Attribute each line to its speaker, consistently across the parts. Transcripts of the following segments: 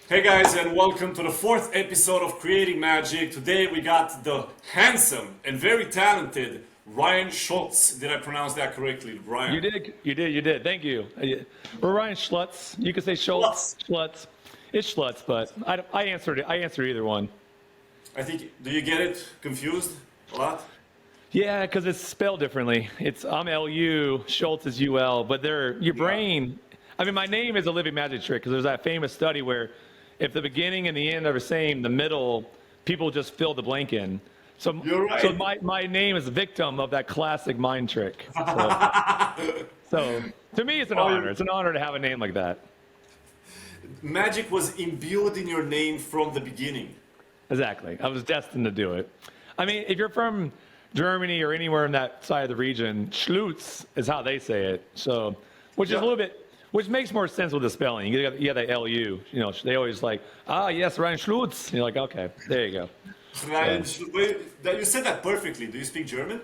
Speaker 1: Hey guys, and welcome to the fourth episode of Creating Magic. Today we got the handsome and very talented Ryan Schultz. Did I pronounce that correctly,
Speaker 2: You
Speaker 1: Ryan?
Speaker 2: did, you did. Thank you. We're Ryan Schlutz. You could say Schultz,
Speaker 1: Schultz.
Speaker 2: Schlutz. It's Schlutz, but I answered it. I answered either one.
Speaker 1: I think, do you get it confused a lot?
Speaker 2: Yeah, because it's spelled differently. I'm Lu, Schultz is UL, but your
Speaker 1: Yeah.
Speaker 2: brain. I mean, my name is a living magic trick because there's that famous study where if the beginning and the end are the same, the middle, people just fill the blank in. So,
Speaker 1: You're
Speaker 2: so
Speaker 1: right.
Speaker 2: my name is a victim of that classic mind trick. So to me, it's an honor. It's an honor to have a name like that.
Speaker 1: Magic was imbued in your name from the beginning.
Speaker 2: Exactly. I was destined to do it. I mean, if you're from Germany or anywhere in that side of the region, Schlutz is how they say it. So, which is a
Speaker 1: Yeah.
Speaker 2: little bit, which makes more sense with the spelling. You got the LU. You know, they always like, yes, Ryan Schlutz. You're like, okay, there you go.
Speaker 1: Ryan, you said that perfectly. Do you speak German?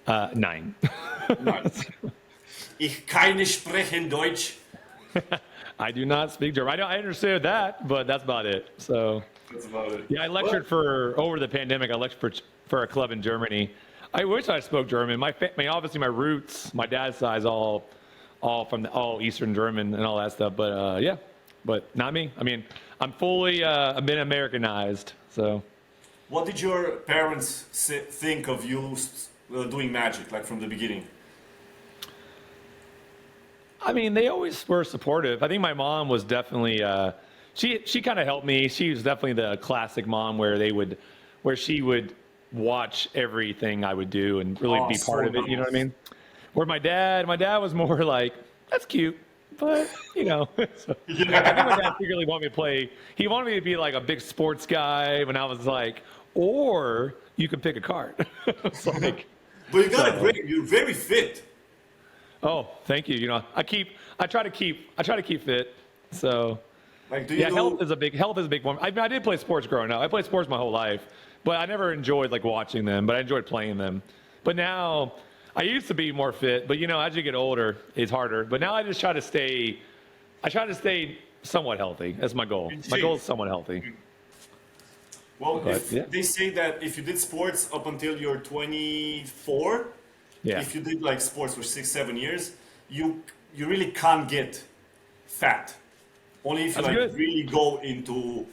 Speaker 2: Nine.
Speaker 1: Nice. Ich keine sprechen Deutsch.
Speaker 2: I do not speak German. I understood that, but that's about it. So,
Speaker 1: That's about it.
Speaker 2: yeah, I lectured over the pandemic. I lectured for a club in Germany. I wish I spoke German. Obviously my roots, my dad's side is all from all Eastern German and all that stuff. But yeah, but not me. I mean, I've been Americanized. So
Speaker 1: What did your parents think of you doing magic, like from the beginning?
Speaker 2: I mean, they always were supportive. I think my mom was definitely she kind of helped me. She was definitely the classic mom where she would watch everything I would do and really
Speaker 1: Oh,
Speaker 2: be
Speaker 1: so
Speaker 2: part of it. You know what I
Speaker 1: nice.
Speaker 2: mean? Where my dad was more like, that's cute, but you know. So, I think my
Speaker 1: Yeah.
Speaker 2: dad secretly wanted me to play. He wanted me to be like a big sports guy when I was like, or you can pick a card. It's like,
Speaker 1: But you got a
Speaker 2: so.
Speaker 1: great, you're very fit.
Speaker 2: Oh, thank you. You know, I try to keep fit. So,
Speaker 1: Like, do you
Speaker 2: yeah,
Speaker 1: do,
Speaker 2: health is a big one. I did play sports growing up. I played sports my whole life, but I never enjoyed like watching them, but I enjoyed playing them. But now I used to be more fit, but you know, as you get older, it's harder. But now I try to stay somewhat healthy. That's my goal.
Speaker 1: in
Speaker 2: My goal
Speaker 1: shape?
Speaker 2: is somewhat healthy.
Speaker 1: Well,
Speaker 2: But
Speaker 1: if
Speaker 2: yeah.
Speaker 1: they say that if you did sports up until you're 24,
Speaker 2: Yeah.
Speaker 1: if you did like sports for 6, 7 years, you really can't get fat. Only if you
Speaker 2: That's
Speaker 1: like
Speaker 2: good.
Speaker 1: really go into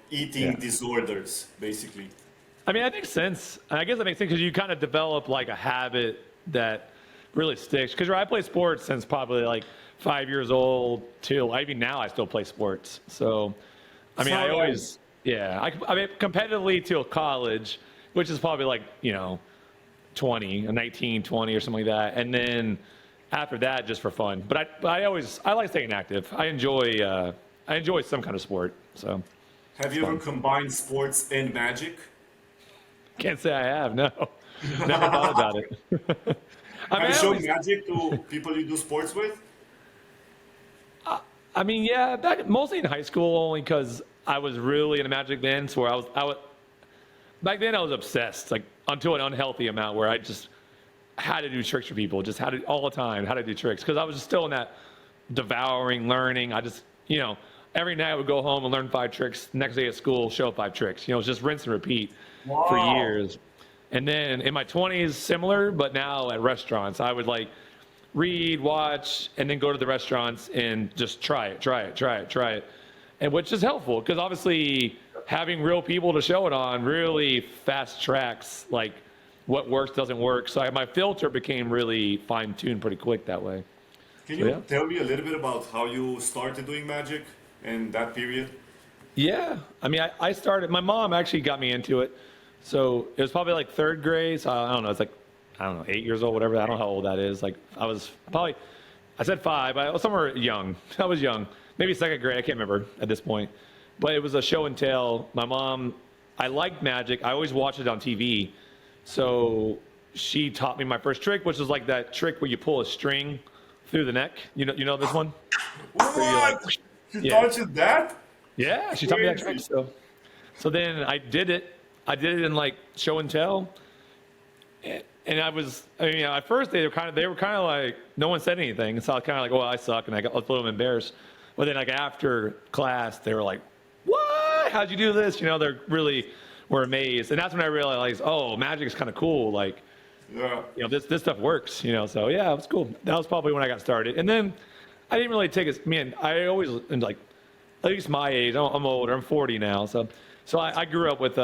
Speaker 1: eating
Speaker 2: Yeah.
Speaker 1: disorders, basically.
Speaker 2: I mean, that makes sense. And I guess that makes sense because you kind of develop like a habit that really sticks. Because I play sports since probably like 5 years old till even now I still play sports. So, I mean,
Speaker 1: So
Speaker 2: I always, yeah, I mean, competitively till college, which is probably like, you know, 20, 19, 20 or something like that. And then after that, just for fun. I like staying active. I enjoy some kind of sport. So
Speaker 1: have
Speaker 2: it's
Speaker 1: you ever
Speaker 2: fun.
Speaker 1: combined sports and magic?
Speaker 2: Can't say I have. No, never thought about it. I
Speaker 1: Have
Speaker 2: mean,
Speaker 1: you shown magic to people you do sports with?
Speaker 2: I mean, yeah, mostly in high school, only because I was really into Magic then. So where back then I was obsessed, like unto an unhealthy amount, where I just had to do tricks for people, just had to all the time, how to do tricks, because I was just still in that devouring learning. I just, you know, every night I would go home and learn 5 tricks. Next day at school, show 5 tricks. You know, it's just rinse and repeat for
Speaker 1: Wow.
Speaker 2: years. And then in my 20s, similar, but now at restaurants, I would like read, watch, and then go to the restaurants and just try it. And which is helpful because obviously having real people to show it on really fast tracks like what works, doesn't work. So my filter became really fine tuned pretty quick that way.
Speaker 1: Can
Speaker 2: So yeah.
Speaker 1: you tell me a little bit about how you started doing magic and that period?
Speaker 2: Yeah. I mean, I started, my mom actually got me into it. So it was probably like third grade. So I don't know. It's like, I don't know, 8 years old, whatever. I don't know how old that is. Like I was probably, I said 5, but I was somewhere young. I was young, maybe second grade. I can't remember at this point, but it was a show and tell. My mom, I liked magic. I always watched it on TV. So she taught me my first trick, which was like that trick where you pull a string through the neck. You know this one? Where you like,
Speaker 1: What? You
Speaker 2: yeah,
Speaker 1: taught you that?
Speaker 2: yeah. She taught me that trick.
Speaker 1: Crazy.
Speaker 2: So then I did it. I did it in like show and tell. And I mean, at first they were kind of like, no one said anything. So I was kind of like, well, I suck. And I was a little embarrassed. But then like after class, they were like, "What? How'd you do this?" You know, they're really were amazed, and that's when I realized, oh, magic is kind of cool. Like,
Speaker 1: Yeah.
Speaker 2: you know, this stuff works. You know, so yeah, it was cool. That was probably when I got started, and then I didn't really take it. Man, I always like, at least my age. I'm older. I'm 40 now, so I grew up with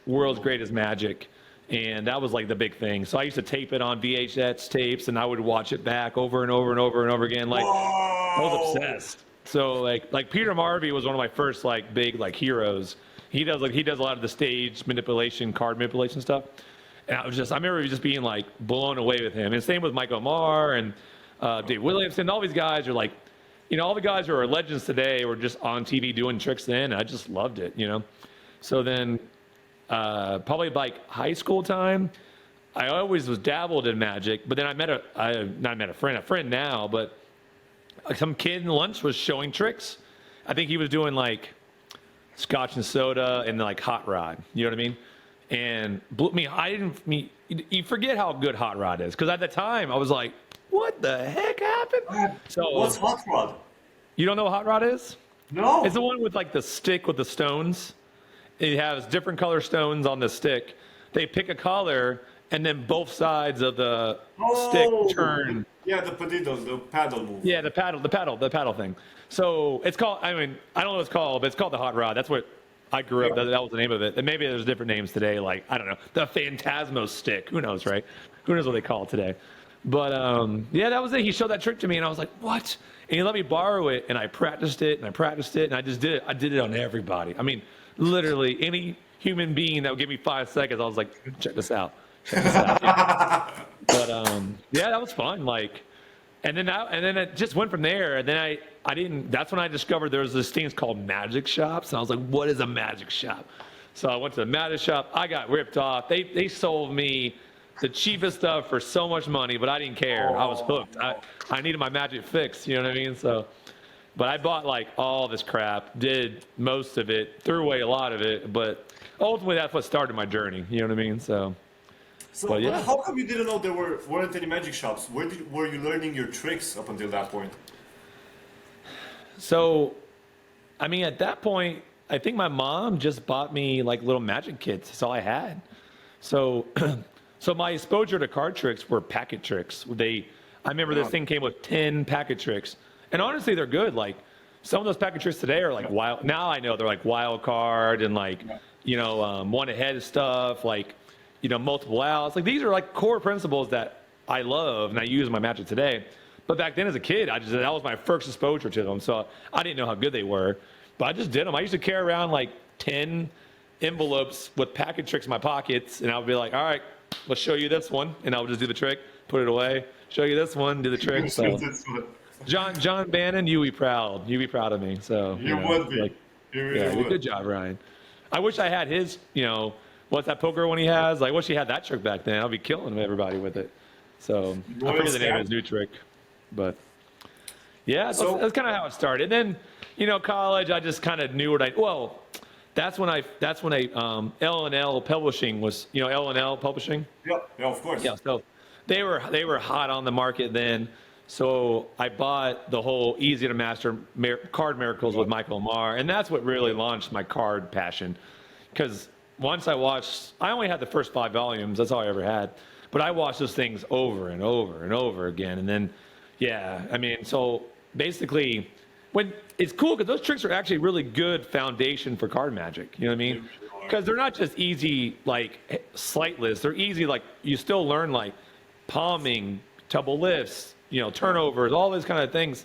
Speaker 2: World's Greatest Magic. And that was like the big thing. So I used to tape it on VHS tapes, and I would watch it back over and over and over and over again. Like, I was obsessed. So like Peter Marvey was one of my first like big like heroes. He does a lot of the stage manipulation, card manipulation stuff. And I remember just being like blown away with him. And same with Mike Omar and Dave Williamson. All these guys are like, you know, all the guys who are legends today were just on TV doing tricks then. I just loved it, you know. So then. Probably like high school time, I always was dabbled in magic, but then I met a friend now, but some kid in lunch was showing tricks. I think he was doing like scotch and soda and like hot rod, you know what I mean? And you forget how good hot rod is. Cause at the time I was like, what the heck happened? So
Speaker 1: What's hot rod?
Speaker 2: You don't know what hot rod is?
Speaker 1: No.
Speaker 2: It's the one with like the stick with the stones. It has different color stones on the stick. They pick a color, and then both sides of the stick turn.
Speaker 1: Yeah, the paddle move.
Speaker 2: Yeah, the paddle thing. So it's called. I mean, I don't know what it's called, but it's called the hot rod. That's what I grew up. That was the name of it. And maybe there's different names today. Like I don't know, the Phantasmo stick. Who knows, right? Who knows what they call it today? But yeah, that was it. He showed that trick to me, and I was like, what? And he let me borrow it, and I practiced it, and I just did it. I did it on everybody. I mean. Literally any human being that would give me 5 seconds, I was like, check this out. But yeah, that was fun. Like, and then it just went from there. And then I didn't. That's when I discovered there was this thing called magic shops. And I was like, what is a magic shop? So I went to the magic shop. I got ripped off. They sold me the cheapest stuff for so much money, but I didn't care. I was hooked. I needed my magic fix. You know what I mean? So. But I bought like all this crap, did most of it, threw away a lot of it, but ultimately that's what started my journey. You know what I mean? So but yeah.
Speaker 1: How come you didn't know there weren't any magic shops? Were you learning your tricks up until that point?
Speaker 2: So, I mean, at that point, I think my mom just bought me like little magic kits. That's all I had. So, so my exposure to card tricks were packet tricks. I remember this thing came with 10 packet tricks. And honestly, they're good. Like some of those packet tricks today are like wild. Now I know they're like wild card and like, you know, one ahead stuff, like, you know, multiple outs. Like these are like core principles that I love and I use in my magic today. But back then as a kid, that was my first exposure to them. So I didn't know how good they were, but I just did them. I used to carry around like 10 envelopes with packet tricks in my pockets. And I would be like, all right, let's show you this one. And I would just do the trick, put it away, show you this one, do the trick. So. John Bannon, you be proud. You be proud of me. So
Speaker 1: you would be.
Speaker 2: Like,
Speaker 1: you really would.
Speaker 2: Good job, Ryan. I wish I had his. You know, what's that poker one he has? Like, I wish he had that trick back then. I'd be killing everybody with it. So I forget the name of his new trick, but yeah, that's kind of how it started. And then, you know, college, I just kind of knew what that's when L&L Publishing was. You know, L&L Publishing.
Speaker 1: Yeah, of course.
Speaker 2: Yeah, so they were hot on the market then. So I bought the whole Easy to Master Card Miracles with Michael Omar, and that's what really launched my card passion. Because once I only had the first 5 volumes, that's all I ever had. But I watched those things over and over and over again. And then, yeah, I mean, so basically, when it's cool because those tricks are actually really good foundation for card magic. You know what I mean? Because they're not just easy, like, slightless. They're easy, like, you still learn, like, palming, double lifts, you know, turnovers, all those kind of things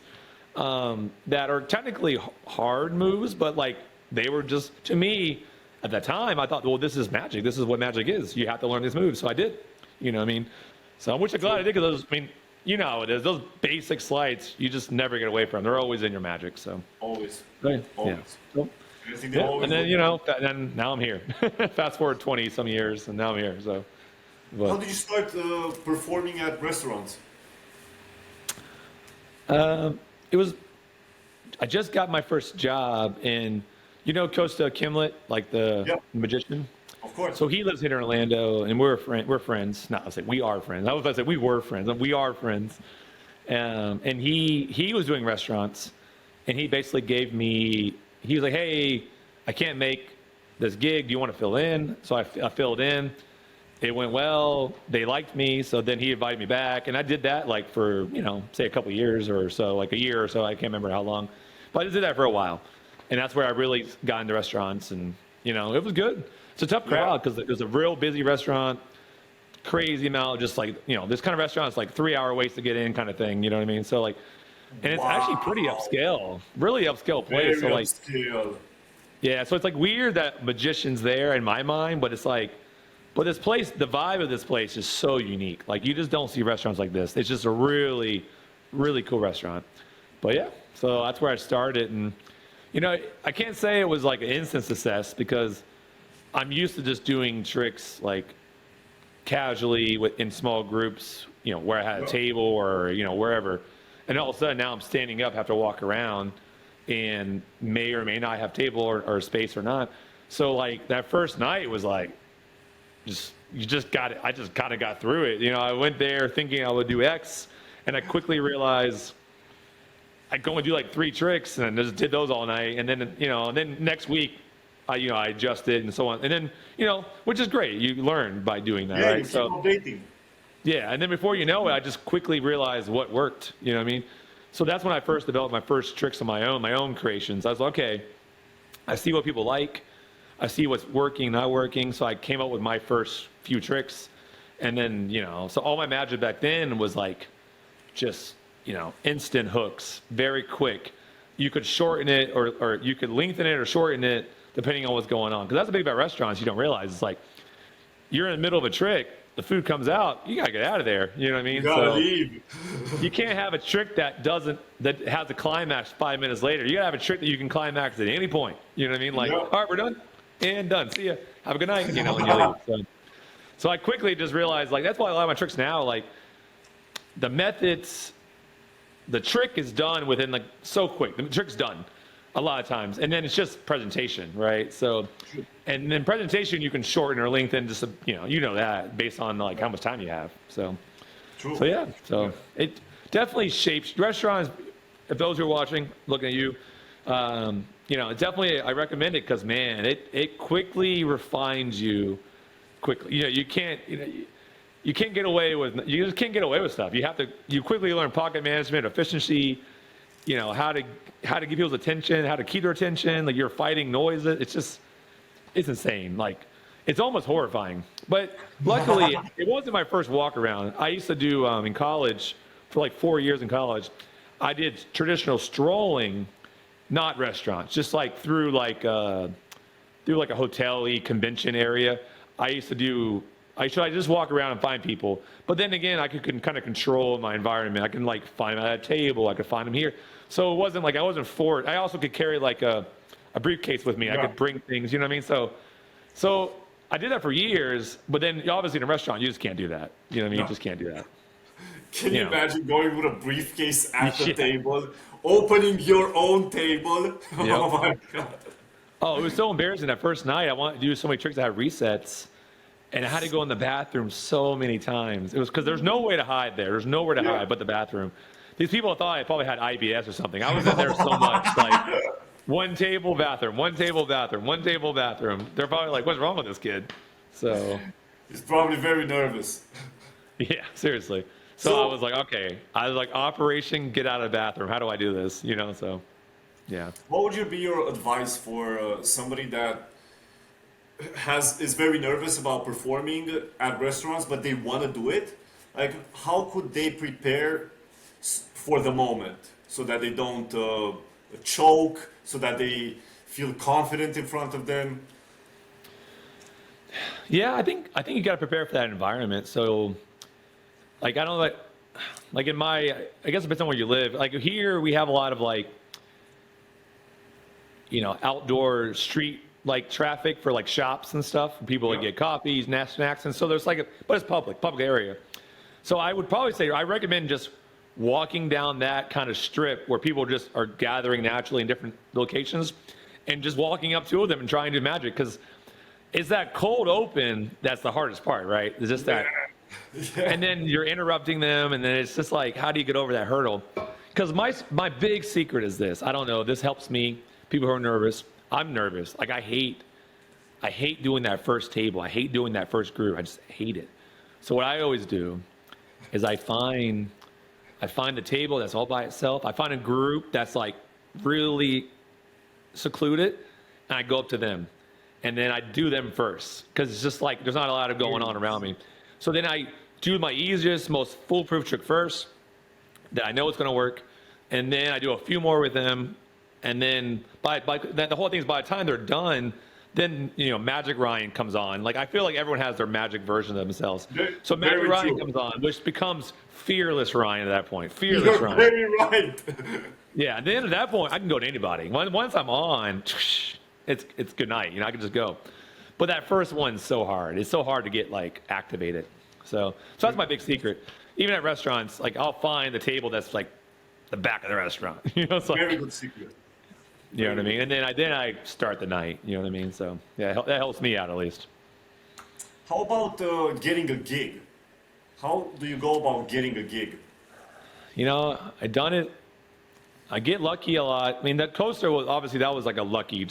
Speaker 2: that are technically hard moves, but like they were just, to me, at the time, I thought, well, this is magic. This is what magic is. You have to learn these moves. So I did, you know what I mean? So I'm glad I did because those, I mean, you know how it is. Those basic slides, you just never get away from. They're always in your magic. So
Speaker 1: always.
Speaker 2: Yeah.
Speaker 1: Always.
Speaker 2: So, yeah. And then, you know, then now I'm here. Fast forward 20 some years and now I'm here. So. But.
Speaker 1: How did you start performing at restaurants?
Speaker 2: I just got my first job in, you know, Costa Kimlet, like the magician.
Speaker 1: Of course.
Speaker 2: So he lives here in Orlando, and we're friends. Not I say we are friends. I was about to say we were friends. We are friends. And he was doing restaurants, and he basically he was like, hey, I can't make this gig. Do you want to fill in? So I filled in. It went well. They liked me. So then he invited me back. And I did that like for, say a couple of years or so, like a year or so. I can't remember how long. But I just did that for a while. And that's where I really got into restaurants. And, it was good. It's a tough crowd because it was a real busy restaurant. Crazy amount, just like, this kind of restaurant is like 3-hour waits to get in kind of thing. You know what I mean? So like, and it's actually pretty upscale, really upscale place.
Speaker 1: Very
Speaker 2: so like,
Speaker 1: upscale.
Speaker 2: Yeah, so it's like weird that magician's there in my mind, but it's like, but this place, the vibe of this place is so unique. Like you just don't see restaurants like this. It's just a really, really cool restaurant. But yeah, so that's where I started. And, I can't say it was like an instant success because I'm used to just doing tricks like casually in small groups, where I had a table or, wherever. And all of a sudden now I'm standing up, have to walk around and may or may not have table or space or not. So like that first night was like, you just got it. I just kind of got through it. I went there thinking I would do X, and I quickly realized I'd go and do like 3 tricks, and just did those all night. And then, and then next week, I adjusted and so on. And then, which is great. You learn by doing that, right?
Speaker 1: You keep updating.
Speaker 2: Yeah, and then before you know it, I just quickly realized what worked. You know what I mean? So that's when I first developed my first tricks on my own creations. I was like, okay, I see what people like. I see what's working, not working. So I came up with my first few tricks. And then, so all my magic back then was like just, instant hooks, very quick. You could shorten it or you could lengthen it or shorten it depending on what's going on. Because that's the thing about restaurants you don't realize. It's like you're in the middle of a trick, the food comes out, you got to get out of there. You know what I mean?
Speaker 1: You gotta leave.
Speaker 2: You can't have a trick that has a climax 5 minutes later. You got to have a trick that you can climax at any point. You know what I mean? Like, all right, we're done. And done. See ya. Have a good night. When you leave. So I quickly just realized, like, that's why a lot of my tricks now, like, the methods, the trick is done within, like, so quick. The trick's done a lot of times. And then it's just presentation, right? So, and then presentation you can shorten or lengthen just, that based on, like, how much time you have. So,
Speaker 1: True.
Speaker 2: So yeah. So it definitely shapes restaurants. If those who are watching, looking at you, definitely I recommend it because, man, it quickly refines you quickly. You can't get away with, you just can't get away with stuff. You quickly learn pocket management, efficiency, how to get people's attention, how to keep their attention. Like you're fighting noise. It's insane. Like it's almost horrifying. But luckily it wasn't my first walk around. I used to do in college for like 4 years in college. I did traditional strolling, not restaurants, just like through like a hotel-y convention area. I just walk around and find people. But then again, I could kind of control my environment. I can like find them at a table. I could find them here. So it wasn't like I wasn't forced. I also could carry like a briefcase with me.
Speaker 1: Yeah.
Speaker 2: I could bring things, you know what I mean? So I did that for years, but then obviously in a restaurant, you just can't do that. You know what I mean? You just can't do that.
Speaker 1: Can you imagine going with a briefcase at the table, opening your own table? Oh my God.
Speaker 2: Oh, it was so embarrassing that first night. I wanted to do so many tricks that had resets, and I had to go in the bathroom so many times. It was because there's no way to hide there. There's nowhere to hide but the bathroom. These people thought I probably had IBS or something. I was in there so much, like one table, bathroom, one table, bathroom, one table, bathroom. They're probably like, what's wrong with this kid? So
Speaker 1: He's probably very nervous.
Speaker 2: yeah, seriously. So I was like, okay. I was like, Operation Get Out of the Bathroom. How do I do this? So yeah.
Speaker 1: What would be your advice for somebody that is very nervous about performing at restaurants, but they want to do it? Like, how could they prepare for the moment so that they don't choke, so that they feel confident in front of them?
Speaker 2: Yeah, I think you got to prepare for that environment. So, like, I don't like in my, I guess it depends on where you live. Like here, we have a lot of like, outdoor street like traffic for like shops and stuff. People that get coffees, snacks, and so there's like, but it's public area. So I would probably say I recommend just walking down that kind of strip where people just are gathering naturally in different locations, and just walking up to them and trying to do magic because it's that cold open that's the hardest part, right? It's just that. And then you're interrupting them, and then it's just like, how do you get over that hurdle? Because my big secret is this. I don't know. This helps me. People who are nervous. I'm nervous. Like I hate doing that first table. I hate doing that first group. I just hate it. So what I always do is I find the table that's all by itself. I find a group that's like really secluded, and I go up to them, and then I do them first because it's just like there's not a lot of going on around me. So then I do my easiest, most foolproof trick first that I know it's going to work, and then I do a few more with them, and then the whole thing is by the time they're done, then Magic Ryan comes on. Like I feel like everyone has their magic version of themselves. So Magic Ryan comes on, which becomes Fearless Ryan at that point. Fearless Ryan.
Speaker 1: You're very right.
Speaker 2: Yeah, and then at that point, I can go to anybody. Once I'm on, it's good night. I can just go. But that first one's so hard. It's so hard to get like activated. So that's my big secret. Even at restaurants, like I'll find the table that's like the back of the restaurant. It's like,
Speaker 1: very good secret.
Speaker 2: You know what I mean? And then I start the night. You know what I mean? So yeah, that helps me out at least.
Speaker 1: How about getting a gig? How do you go about getting a gig?
Speaker 2: I done it. I get lucky a lot. I mean, that coaster was obviously that was like a lucky.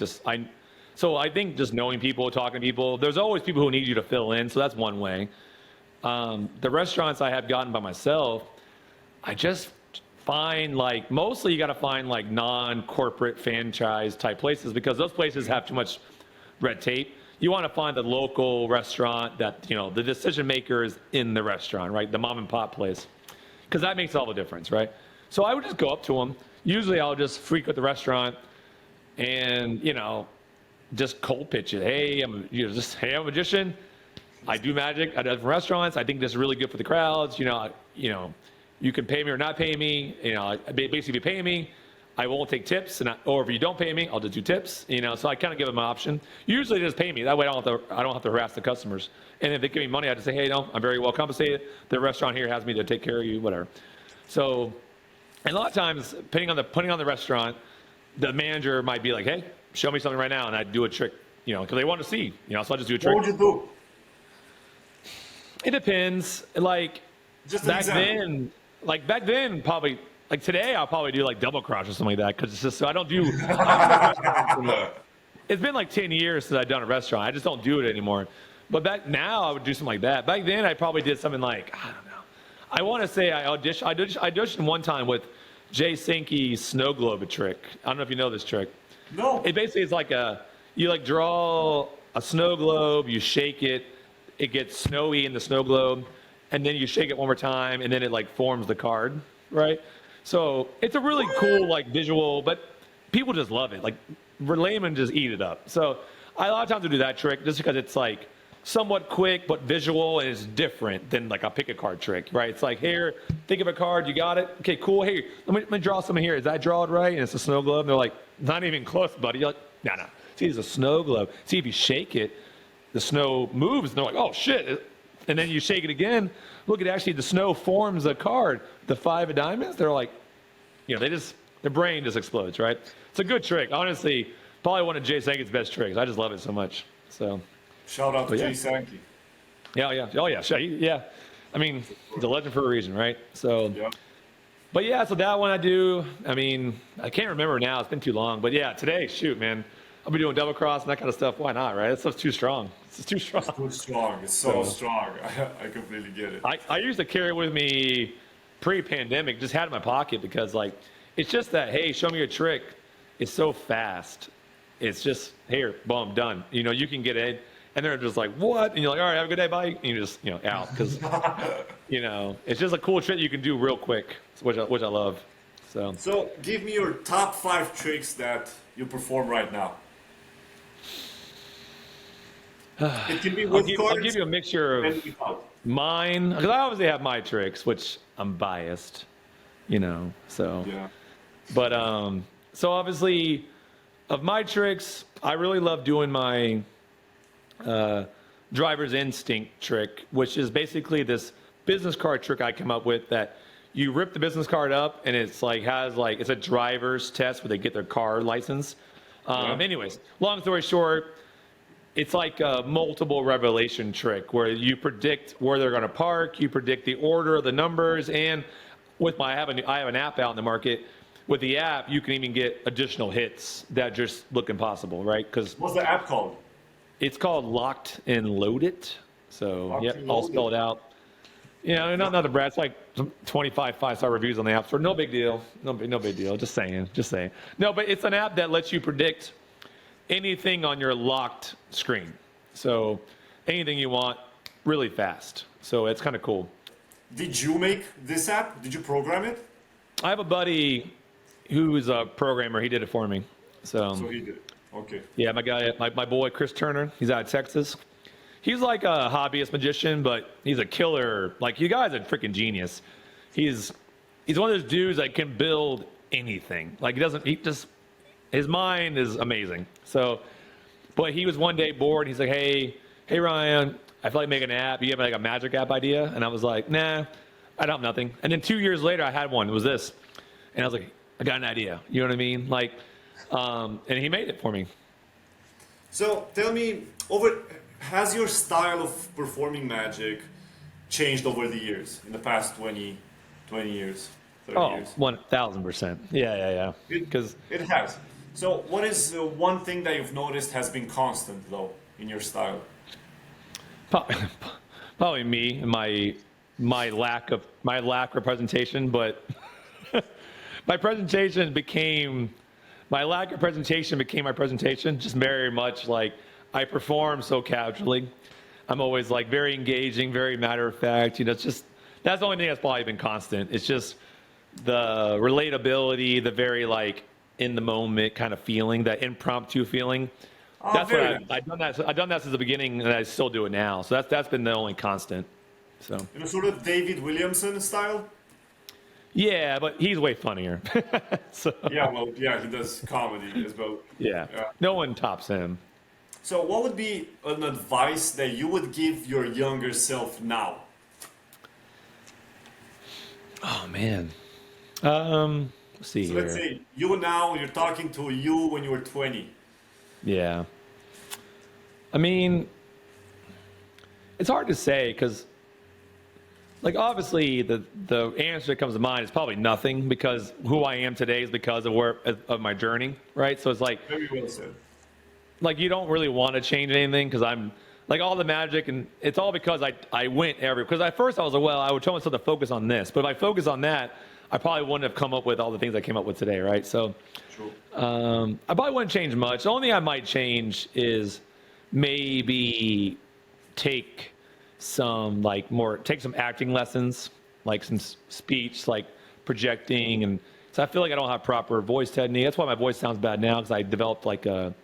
Speaker 2: So I think just knowing people, talking to people. There's always people who need you to fill in. So that's one way. The restaurants I have gotten by myself, I just find like mostly you got to find like non-corporate franchise type places because those places have too much red tape. You want to find the local restaurant that the decision maker is in the restaurant, right? The mom and pop place, because that makes all the difference, right? So I would just go up to them. Usually I'll just frequent the restaurant and just cold pitch it. Hey, I'm a magician. I do magic at different restaurants. I think this is really good for the crowds. You can pay me or not pay me. Basically, if you pay me, I won't take tips, or if you don't pay me, I'll just do tips. So I kind of give them an option. Usually, they just pay me. That way, I don't have to harass the customers. And if they give me money, I just say, hey, no, I'm very well compensated. The restaurant here has me to take care of you, whatever. So, and a lot of times, depending on the restaurant, the manager might be like, hey, show me something right now, and I do a trick, because they want to see, so I just do a trick.
Speaker 1: What would you do?
Speaker 2: It depends. Like
Speaker 1: Just
Speaker 2: back then, probably like today, I'll probably do like double cross or something like that because it's just so I don't do. It's been like 10 years since I've done a restaurant. I just don't do it anymore. But now I would do something like that. Back then, I probably did something like I don't know. I want to say I auditioned one time with Jay Sankey's snow globe trick. I don't know if you know this trick.
Speaker 1: No.
Speaker 2: It basically is like you like draw a snow globe, you shake it. It gets snowy in the snow globe, and then you shake it one more time, and then it like forms the card, right? So it's a really cool like visual, but people just love it. Like laymen just eat it up. So a lot of times I do that trick just because it's like somewhat quick but visual and it's different than like a pick a card trick, right? It's like here, think of a card, you got it. Okay, cool. Hey, let me draw something here. Is that draw it right? And it's a snow globe. And they're like, not even close, buddy. You're like, no. See, it's a snow globe. See, if you shake it, the snow moves, and they're like, oh, shit. And then you shake it again. Look at actually the snow forms a card. The 5 of diamonds, they're like, their brain just explodes, right? It's a good trick. Honestly, probably one of Jay Sankey's best tricks. I just love it so much. So,
Speaker 1: shout out to Jay Sankey.
Speaker 2: Yeah. Oh, yeah. Yeah. I mean, he's a legend for a reason, right? So,
Speaker 1: yeah.
Speaker 2: But yeah, so that one I do. I mean, I can't remember now. It's been too long. But yeah, today, shoot, man. I'll be doing double cross and that kind of stuff. Why not, right? That stuff's too strong. It's too strong.
Speaker 1: It's too strong. It's so strong. I completely get it.
Speaker 2: I used to carry it with me pre-pandemic, just had it in my pocket because, like, it's just that, hey, show me your trick. It's so fast. It's just, here, boom, done. You can get it. And they're just like, what? And you're like, all right, have a good day, bye. And you just, out. Because, it's just a cool trick you can do real quick, which I love. So
Speaker 1: give me your top 5 tricks that you perform right now. It can be with cards.
Speaker 2: I'll give you a mixture of mine, because I obviously have my tricks, which I'm biased, so.
Speaker 1: Yeah.
Speaker 2: But, so obviously, of my tricks, I really love doing my driver's instinct trick, which is basically this business card trick I come up with that you rip the business card up and it's like it's a driver's test where they get their car license. Anyways, long story short, it's like a multiple revelation trick where you predict where they're going to park, you predict the order of the numbers, and with my I have an app out in the market. With the app, you can even get additional hits that just look impossible, right? Because
Speaker 1: What's the app called?
Speaker 2: it's called Locked and Loaded. So,
Speaker 1: Locked
Speaker 2: yep,
Speaker 1: and
Speaker 2: all
Speaker 1: Loaded.
Speaker 2: spelled out. Yeah, not the brand. It's like 25 5-star reviews on the App Store. No big deal. No big deal. Just saying. No, but it's an app that lets you predict anything on your locked screen. So anything you want really fast. So it's kind of cool.
Speaker 1: Did you make this app? Did you program it?
Speaker 2: I have a buddy who's a programmer. He did it for me.
Speaker 1: So he did. Okay.
Speaker 2: Yeah, my boy Chris Turner. He's out of Texas. He's like a hobbyist magician, but he's a killer. Like, you guys are freaking genius. He's one of those dudes that can build anything. Like, his mind is amazing. So, but he was one day bored. He's like, hey Ryan, I feel like making an app. You have like a magic app idea? And I was like, nah, I don't have nothing. And then 2 years later, I had one. It was this. And I was like, I got an idea. You know what I mean? Like, and he made it for me.
Speaker 1: So tell me, has your style of performing magic changed over the years, in the past 20 years, 30 years?
Speaker 2: 1,000%. Yeah. Because
Speaker 1: it has. So what is one thing that you've noticed has been constant, though, in your style?
Speaker 2: probably me and my lack of representation, but my lack of presentation became my presentation. Just very much like, I perform so casually. I'm always like very engaging, very matter of fact. You know, that's the only thing that's probably been constant. It's just the relatability, the very like in the moment kind of feeling, that impromptu feeling. That's what I've done that. I've done that since the beginning, and I still do it now. So that's been the only constant. So.
Speaker 1: In a sort of David Williamson style.
Speaker 2: Yeah, but he's way funnier. So.
Speaker 1: Yeah, he does comedy as well.
Speaker 2: Yeah, no one tops him.
Speaker 1: So what would be an advice that you would give your younger self now?
Speaker 2: Oh, man. Let's see here.
Speaker 1: Let's say you're talking to you when you were 20.
Speaker 2: Yeah. I mean, it's hard to say because, like, obviously the answer that comes to mind is probably nothing, because who I am today is because of my journey, right? So it's like,
Speaker 1: Very well said.
Speaker 2: Like, you don't really want to change anything, because I'm like, all the magic, and it's all because I went because at first I was like, well, I would tell myself to focus on this, but if I focus on that, I probably wouldn't have come up with all the things I came up with today, right? So
Speaker 1: True.
Speaker 2: I probably wouldn't change much. The only thing I might change is maybe take some acting lessons, like some speech, like projecting, and so I feel like I don't have proper voice technique. That's why my voice sounds bad now, because I developed like a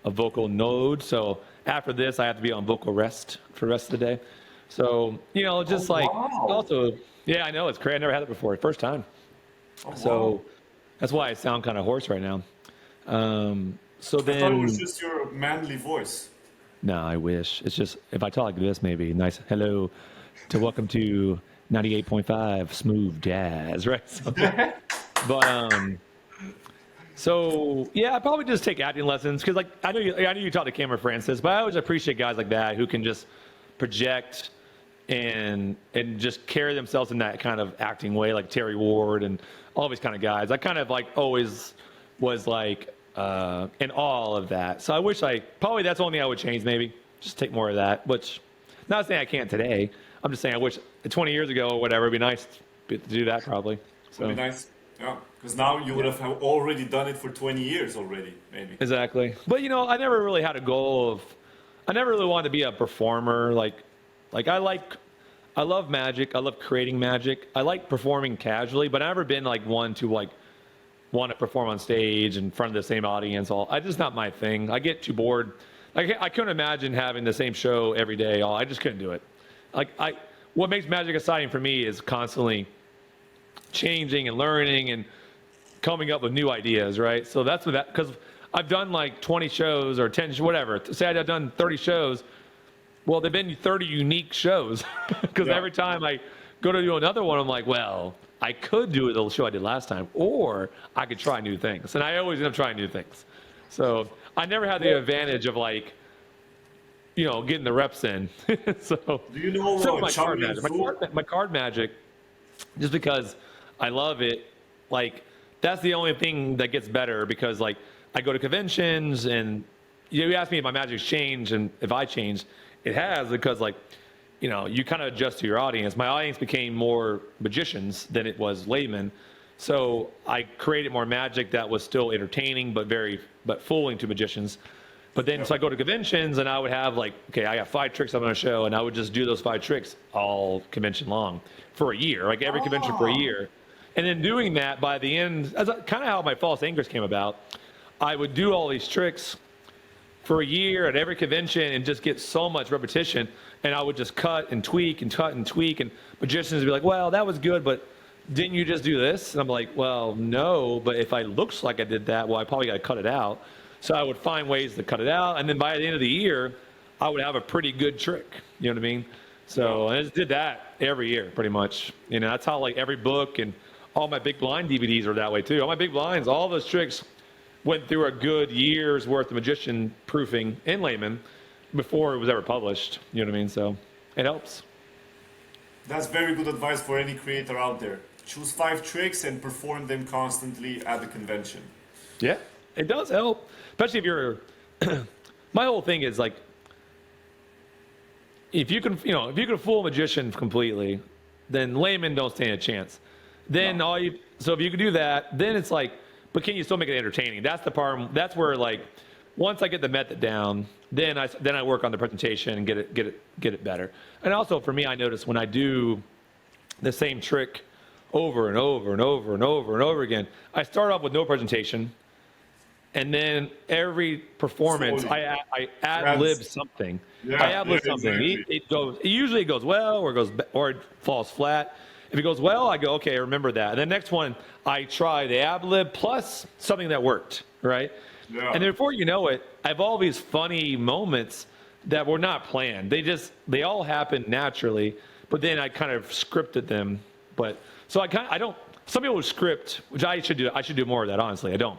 Speaker 2: vocal node. So after this, I have to be on vocal rest for the rest of the day. So, you know, just also, yeah, I know, it's crazy. I never had it before. First time. So that's why I sound kind of hoarse right now. So then.
Speaker 1: I thought it was just your manly voice.
Speaker 2: No, I wish. It's just, if I talk like this, maybe nice. Hello to welcome to 98.5 smooth jazz, right? So, but, so yeah, I probably just take acting lessons, because like I know you talk to camera Francis, but I always appreciate guys like that who can just project and just carry themselves in that kind of acting way, like Terry Ward and all these kind of guys. I kind of like always was like in awe of that. So I wish probably that's the only thing I would change, maybe just take more of that. Which, not saying I can't today. I'm just saying I wish 20 years ago or whatever, it'd be nice to do that probably. So.
Speaker 1: Would be nice. Yeah, because now you would have already done it for 20 years already, maybe.
Speaker 2: Exactly. But, you know, I never really had a goal of, I never really wanted to be a performer. Like I love magic. I love creating magic. I like performing casually, but I've never been like one to like want to perform on stage in front of the same audience. I just not my thing. I get too bored. I couldn't imagine having the same show every day. I just couldn't do it. What makes magic exciting for me is constantly changing and learning and coming up with new ideas, right? So that's what because I've done like 20 shows or 10, whatever. Say I've done 30 shows. Well, they've been 30 unique shows, because every time I go to do another one, I'm like, well, I could do the show I did last time, or I could try new things. And I always end up trying new things. So I never had the advantage of like, you know, getting the reps in. So
Speaker 1: do you know
Speaker 2: my card magic, just because I love it. Like, that's the only thing that gets better because, like, I go to conventions and you ask me if my magic's changed and if I changed. It has because, like, you know, you kind of adjust to your audience. My audience became more magicians than it was laymen. So I created more magic that was still entertaining, but fooling to magicians. But then, so I go to conventions and I would have like, okay, I got 5 tricks I'm going to show, and I would just do those 5 tricks all convention long for a year, like every convention for a year. And then doing that by the end, that's kind of how my false anchors came about. I would do all these tricks for a year at every convention and just get so much repetition. And I would just cut and tweak and cut and tweak. And magicians would be like, well, that was good, but didn't you just do this? And I'm like, well, no, but if I looks like I did that, well, I probably got to cut it out. So I would find ways to cut it out. And then by the end of the year, I would have a pretty good trick. You know what I mean? So I just did that every year, pretty much. You know, that's how like every book and all my Big Blind DVDs are that way too. All my Big Blinds, all those tricks went through a good year's worth of magician proofing in layman before it was ever published. You know what I mean? So it helps.
Speaker 1: That's very good advice for any creator out there. Choose 5 tricks and perform them constantly at the convention.
Speaker 2: Yeah, it does help, especially if you're. My whole thing is like, if you can fool a magician completely, then laymen don't stand a chance. Then so if you can do that, then it's like, but can you still make it entertaining? That's the part. That's where like, once I get the method down, then I work on the presentation and get it better. And also for me, I notice when I do the same trick over and over and over and over and over again, I start off with no presentation, and then every performance I ad lib something.
Speaker 1: Yeah,
Speaker 2: I ad lib something.
Speaker 1: Exactly.
Speaker 2: It usually goes well or it falls flat. If it goes well, I go, okay, I remember that. And the next one, I try the ad lib plus something that worked, right?
Speaker 1: Yeah.
Speaker 2: And then before you know it, I have all these funny moments that were not planned. They all happened naturally, but then I kind of scripted them. But so I don't. Some people would script, which I should do. I should do more of that. Honestly, I don't.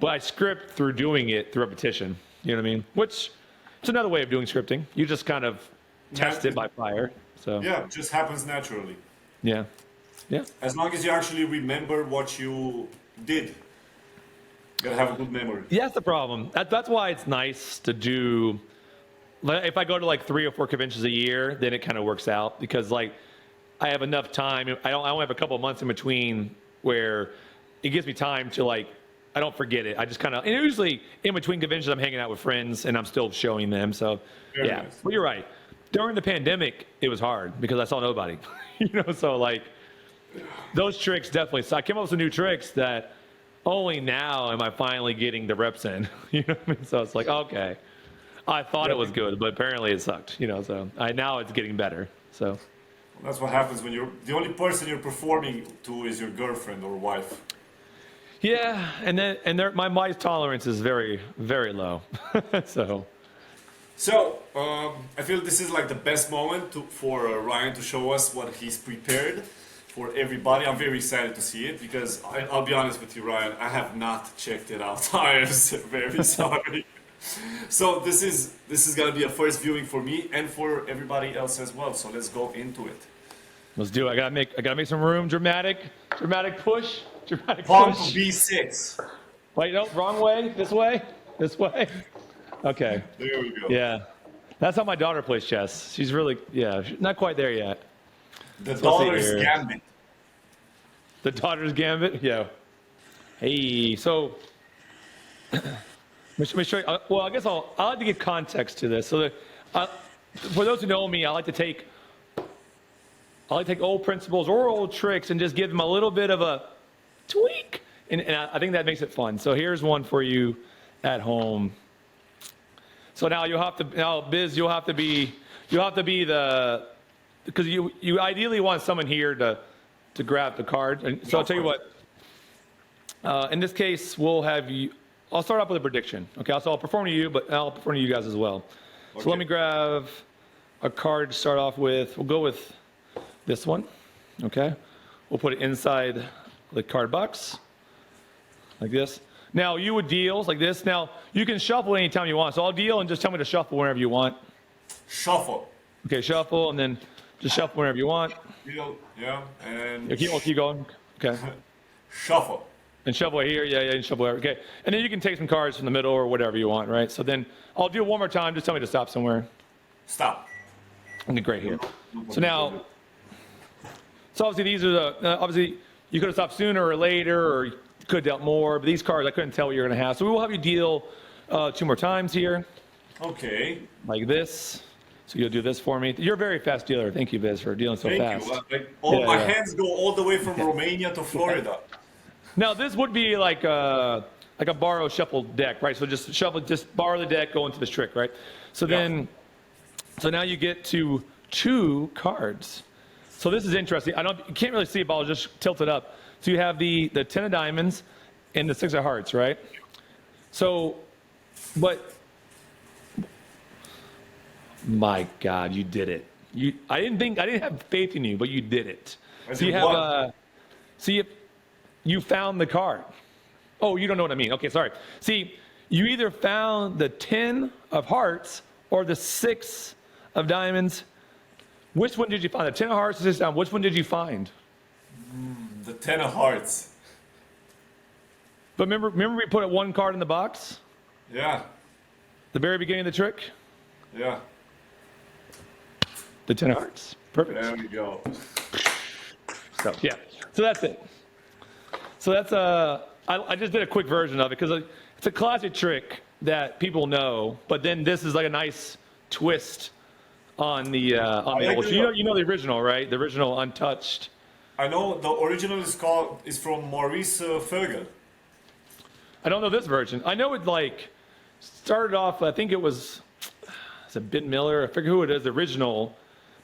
Speaker 2: But I script through doing it through repetition. You know what I mean? Which it's another way of doing scripting. You just kind of test it by fire. So
Speaker 1: Yeah, it just happens naturally.
Speaker 2: yeah.
Speaker 1: As long as you actually remember what you did. You gotta have a good memory.
Speaker 2: Yeah, that's the problem. That's why it's nice to do. Like, if I go to like 3 or 4 conventions a year, then it kind of works out because like I have enough time. I only have a couple of months in between where it gives me time to like I don't forget it. I just kind of and usually in between conventions I'm hanging out with friends and I'm still showing them. So
Speaker 1: Very
Speaker 2: yeah,
Speaker 1: nice.
Speaker 2: but you're right. During the pandemic, it was hard because I saw nobody. So like those tricks definitely. So I came up with some new tricks that only now am I finally getting the reps in. You know what I mean? So it's like, okay, I thought it was good, but apparently it sucked. So now it's getting better. So
Speaker 1: That's what happens when you're the only person you're performing to is your girlfriend or wife.
Speaker 2: yeah, and my mic tolerance is very, very low.
Speaker 1: So I feel this is like the best moment for Ryan to show us what he's prepared for everybody. I'm very excited to see it because I'll be honest with you, Ryan, I have not checked it out. I am very sorry. So this is gonna be a first viewing for me and for everybody else as well. So let's go into it.
Speaker 2: Let's do it. I gotta make some room. Dramatic push.
Speaker 1: Pump B6.
Speaker 2: Wait, no, wrong way. This way. Okay.
Speaker 1: There we go.
Speaker 2: Yeah, that's how my daughter plays chess. She's really not quite there yet.
Speaker 1: The
Speaker 2: So let's see
Speaker 1: daughter's
Speaker 2: here.
Speaker 1: gambit.
Speaker 2: The daughter's gambit. Yeah. Hey, so let me show you. Well, I guess I like to give context to this. So for those who know me, I like to take old principles or old tricks and just give them a little bit of a tweak, and I think that makes it fun. So here's one for you at home. So now Biz, you'll have to be the because you ideally want someone here to grab the card. And so I'll tell you what. In this case, we'll have you. I'll start off with a prediction. Okay, so I'll perform to you, but I'll perform to you guys as well.
Speaker 1: Okay.
Speaker 2: So let me grab a card to start off with. We'll go with this one. Okay, we'll put it inside the card box like this. Now you would deal like this. Now you can shuffle anytime you want. So I'll deal and just tell me to shuffle whenever you want.
Speaker 1: Shuffle.
Speaker 2: Okay, shuffle and then just shuffle whenever you want.
Speaker 1: Deal. Yeah. And
Speaker 2: We'll keep going. Okay.
Speaker 1: Shuffle.
Speaker 2: And shuffle here, yeah, and shuffle there. Okay. And then you can take some cards from the middle or whatever you want, right? So then I'll do it one more time. Just tell me to stop somewhere.
Speaker 1: Stop.
Speaker 2: Okay, great here. So now, so obviously these are the, obviously you could have stopped sooner or later, or you could have dealt more, but these cards I couldn't tell what you're going to have. So we will have you deal 2 more times here.
Speaker 1: Okay.
Speaker 2: Like this. So you'll do this for me. You're a very fast dealer. Thank you, Biz, for dealing so
Speaker 1: Thank
Speaker 2: fast.
Speaker 1: you. My hands go all the way from Romania to Florida.
Speaker 2: Now this would be like a borrow shuffle deck, right? So just shuffle, just borrow the deck, go into this trick, right? So then, so now you get to 2 cards. So this is interesting. You can't really see it, but I'll just tilt it up. So you have the 10 of diamonds and the 6 of hearts, right? So, but my God, you did it. I didn't have faith in you, but you did it. So you have you found the card. Oh, you don't know what I mean. Okay, sorry. See, you either found the 10 of hearts or the 6 of diamonds. Which one did you find? The 10 of hearts, the 6 of diamonds. Which one did you find?
Speaker 1: The 10 of hearts.
Speaker 2: But remember we put 1 card in the box?
Speaker 1: Yeah.
Speaker 2: The very beginning of the trick?
Speaker 1: Yeah.
Speaker 2: The 10 of hearts. Perfect.
Speaker 1: There we go.
Speaker 2: So, yeah. So that's it. So that's I just did a quick version of it because it's a classic trick that people know, but then this is like a nice twist on the old. So you know the original, right? The original untouched.
Speaker 1: I know the original is from Maurice Fergal.
Speaker 2: I don't know this version. I know it like started off. I think it's a Ben Miller. I forget who it is. The original.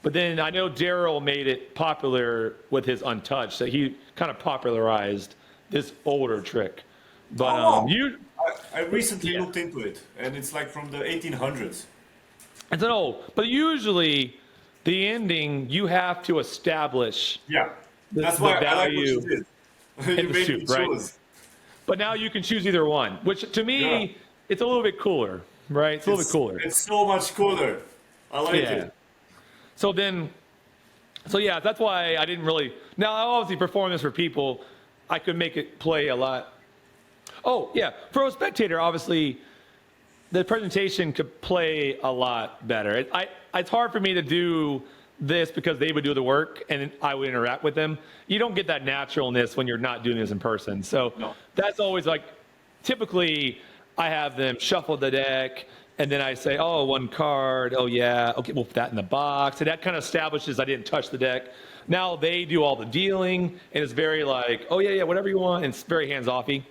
Speaker 2: But then I know Daryl made it popular with his untouched. So he kind of popularized this older trick. But
Speaker 1: I recently looked into it, and it's like from the 1800s.
Speaker 2: It's an old, but usually the ending you have to establish.
Speaker 1: Yeah, that's
Speaker 2: the
Speaker 1: why
Speaker 2: value
Speaker 1: I like what you did. You made me choose.
Speaker 2: But now you can choose either one, which to me it's a little bit cooler, right? It's a little bit cooler.
Speaker 1: It's so much cooler. I like it.
Speaker 2: So yeah, that's why I didn't really. Now I obviously perform this for people. I could make it play a lot. Oh yeah, for a spectator, obviously, the presentation could play a lot better. It's hard for me to do this because they would do the work and I would interact with them. You don't get that naturalness when you're not doing this in person. So that's always like, typically I have them shuffle the deck and then I say, oh, 1 card. Oh yeah, okay, we'll put that in the box. And that kind of establishes I didn't touch the deck. Now they do all the dealing and it's very like, oh yeah, whatever you want. And it's very hands-offy.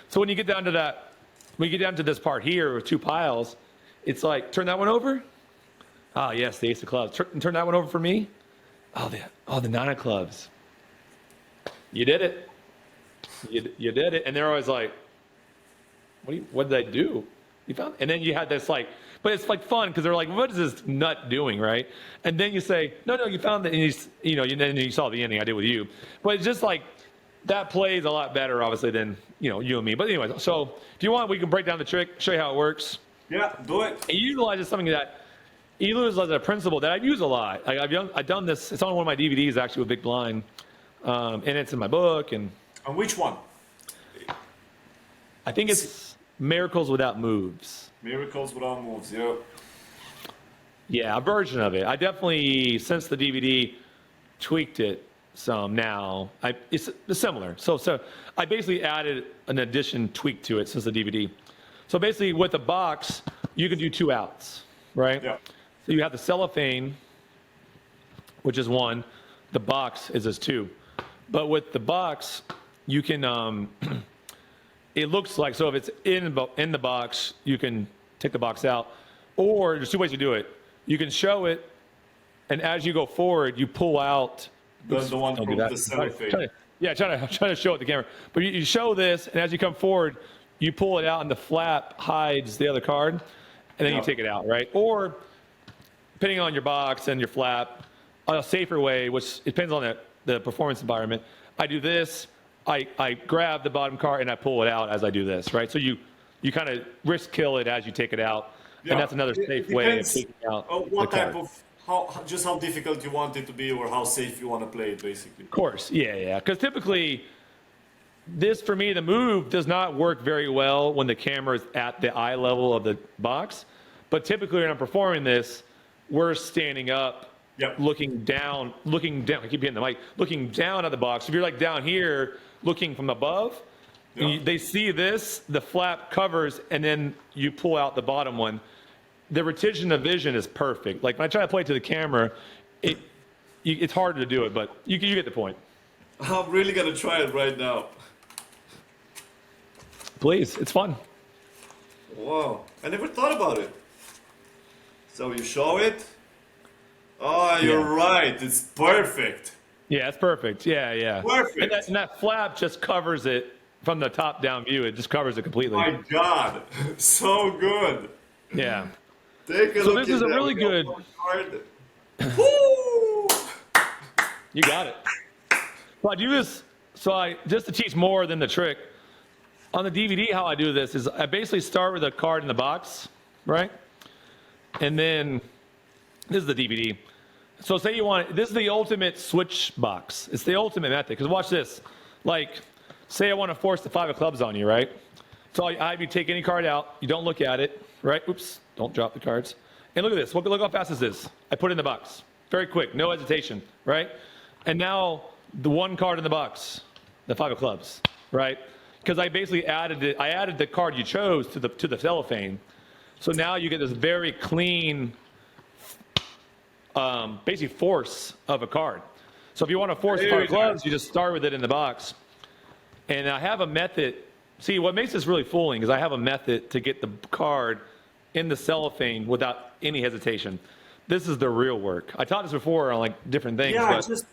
Speaker 2: So when you get down to that, when you get down to this part here with 2 piles, it's like, turn that one over. Ah, yes, the ace of clubs. Turn that one over for me. Oh, the 9 of clubs. You did it. You did it. And they're always like, what did I do? You found it? And then you had this like, but it's like fun because they're like, what is this nut doing, right? And then you say, no, you found it. And then you saw the ending I did with you. But it's just like, that plays a lot better, obviously, than you and me. But anyway, so if you want, we can break down the trick, show you how it works.
Speaker 1: Yeah, do it.
Speaker 2: It utilizes something that utilizes a principle that I've used a lot. I've done this. It's on one of my DVDs actually with Big Blind, and it's in my book. And
Speaker 1: which one?
Speaker 2: I think it's Miracles Without Moves.
Speaker 1: Miracles Without Moves. Yeah.
Speaker 2: Yeah, a version of it. I definitely, since the DVD, tweaked it some now. It's similar. So I basically added an addition tweak to it since the DVD. So basically with the box, you can do 2 outs, right?
Speaker 1: Yeah.
Speaker 2: So you have the cellophane, which is 1. The box is as 2. But with the box, you can, it looks like, so if it's in the box, you can take the box out. Or there's 2 ways to do it. You can show it, and as you go forward, you pull out.
Speaker 1: The one from the cellophane.
Speaker 2: Trying to show it to the camera. But you show this, and as you come forward, you pull it out, and the flap hides the other card, and then you take it out, right? Or, depending on your box and your flap, a safer way, which depends on the performance environment, I do this, I grab the bottom card, and I pull it out as I do this, right? So you kind of risk kill it as you take it out, and that's another safe way of taking out
Speaker 1: what
Speaker 2: the
Speaker 1: type
Speaker 2: card.
Speaker 1: of how difficult you want it to be or how safe you want to play it, basically.
Speaker 2: Of course, yeah. Because typically, this, for me, the move does not work very well when the camera is at the eye level of the box. But typically when I'm performing this, we're standing up,
Speaker 1: Yep.
Speaker 2: looking down, I keep hitting the mic, looking down at the box. If you're like down here, looking from above, they see this, the flap covers, and then you pull out the bottom one. The retention of vision is perfect. Like when I try to play it to the camera, it's hard to do it, but you get the point.
Speaker 1: I'm really gonna try it right now.
Speaker 2: Please, it's fun.
Speaker 1: Wow, I never thought about it. So you show it. Oh, you're right. It's perfect.
Speaker 2: Yeah, it's perfect. Yeah.
Speaker 1: Perfect.
Speaker 2: And that flap just covers it from the top-down view. It just covers it completely.
Speaker 1: My God, so good.
Speaker 2: Yeah.
Speaker 1: Take a
Speaker 2: So
Speaker 1: look
Speaker 2: this is
Speaker 1: at
Speaker 2: a
Speaker 1: that
Speaker 2: really good.
Speaker 1: Woo!
Speaker 2: You got it. So I do this. Just to teach more than the trick. On the DVD, how I do this is I basically start with a card in the box, right? And then this is the DVD. So say you want, this is the ultimate switch box. It's the ultimate method. Because watch this. Like, say I want to force the 5 of clubs on you, right? So I have you take any card out. You don't look at it, right? Oops, don't drop the cards. And look at this. Look how fast this is. I put it in the box. Very quick, no hesitation, right? And now the one card in the box, the 5 of clubs, right? Because I basically added it. I added the card you chose to the cellophane. So now you get this very clean, basically force of a card. So if you want to force the 5 of clubs, you just start with it in the box. And I have a method. See, what makes this really fooling is I have a method to get the card in the cellophane without any hesitation. This is the real work. I taught this before on like different things.
Speaker 1: Yeah,
Speaker 2: but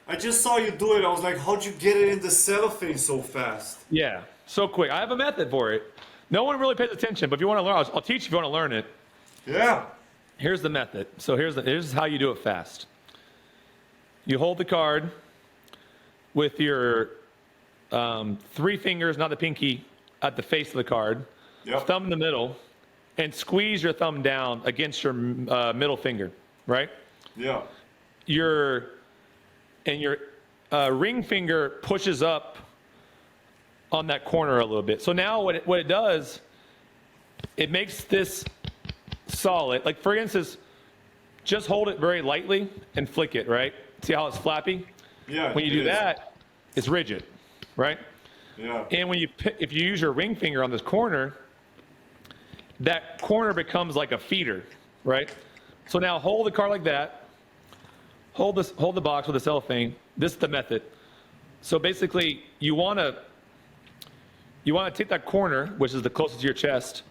Speaker 1: I just saw you do it. I was like, how'd you get it in the cellophane so fast?
Speaker 2: yeah, so quick. I have a method for it. No one really pays attention, but if you want to learn, I'll teach you if you want to learn it.
Speaker 1: Yeah.
Speaker 2: Here's the method. So here's how you do it fast. You hold the card with your 3 fingers, not the pinky, at the face of the card.
Speaker 1: Yep.
Speaker 2: Thumb in the middle, and squeeze your thumb down against your middle finger, right?
Speaker 1: Yeah.
Speaker 2: Your ring finger pushes up on that corner a little bit. So now what it does, it makes this solid. Like for instance, just hold it very lightly and flick it, right? See how it's flappy?
Speaker 1: Yeah.
Speaker 2: When you do that, it's rigid, right?
Speaker 1: Yeah.
Speaker 2: And if you use your ring finger on this corner, that corner becomes like a feeder, right? So now hold the card like that. Hold the box with the cellophane. This is the method. So basically, you want to take that corner, which is the closest to your chest.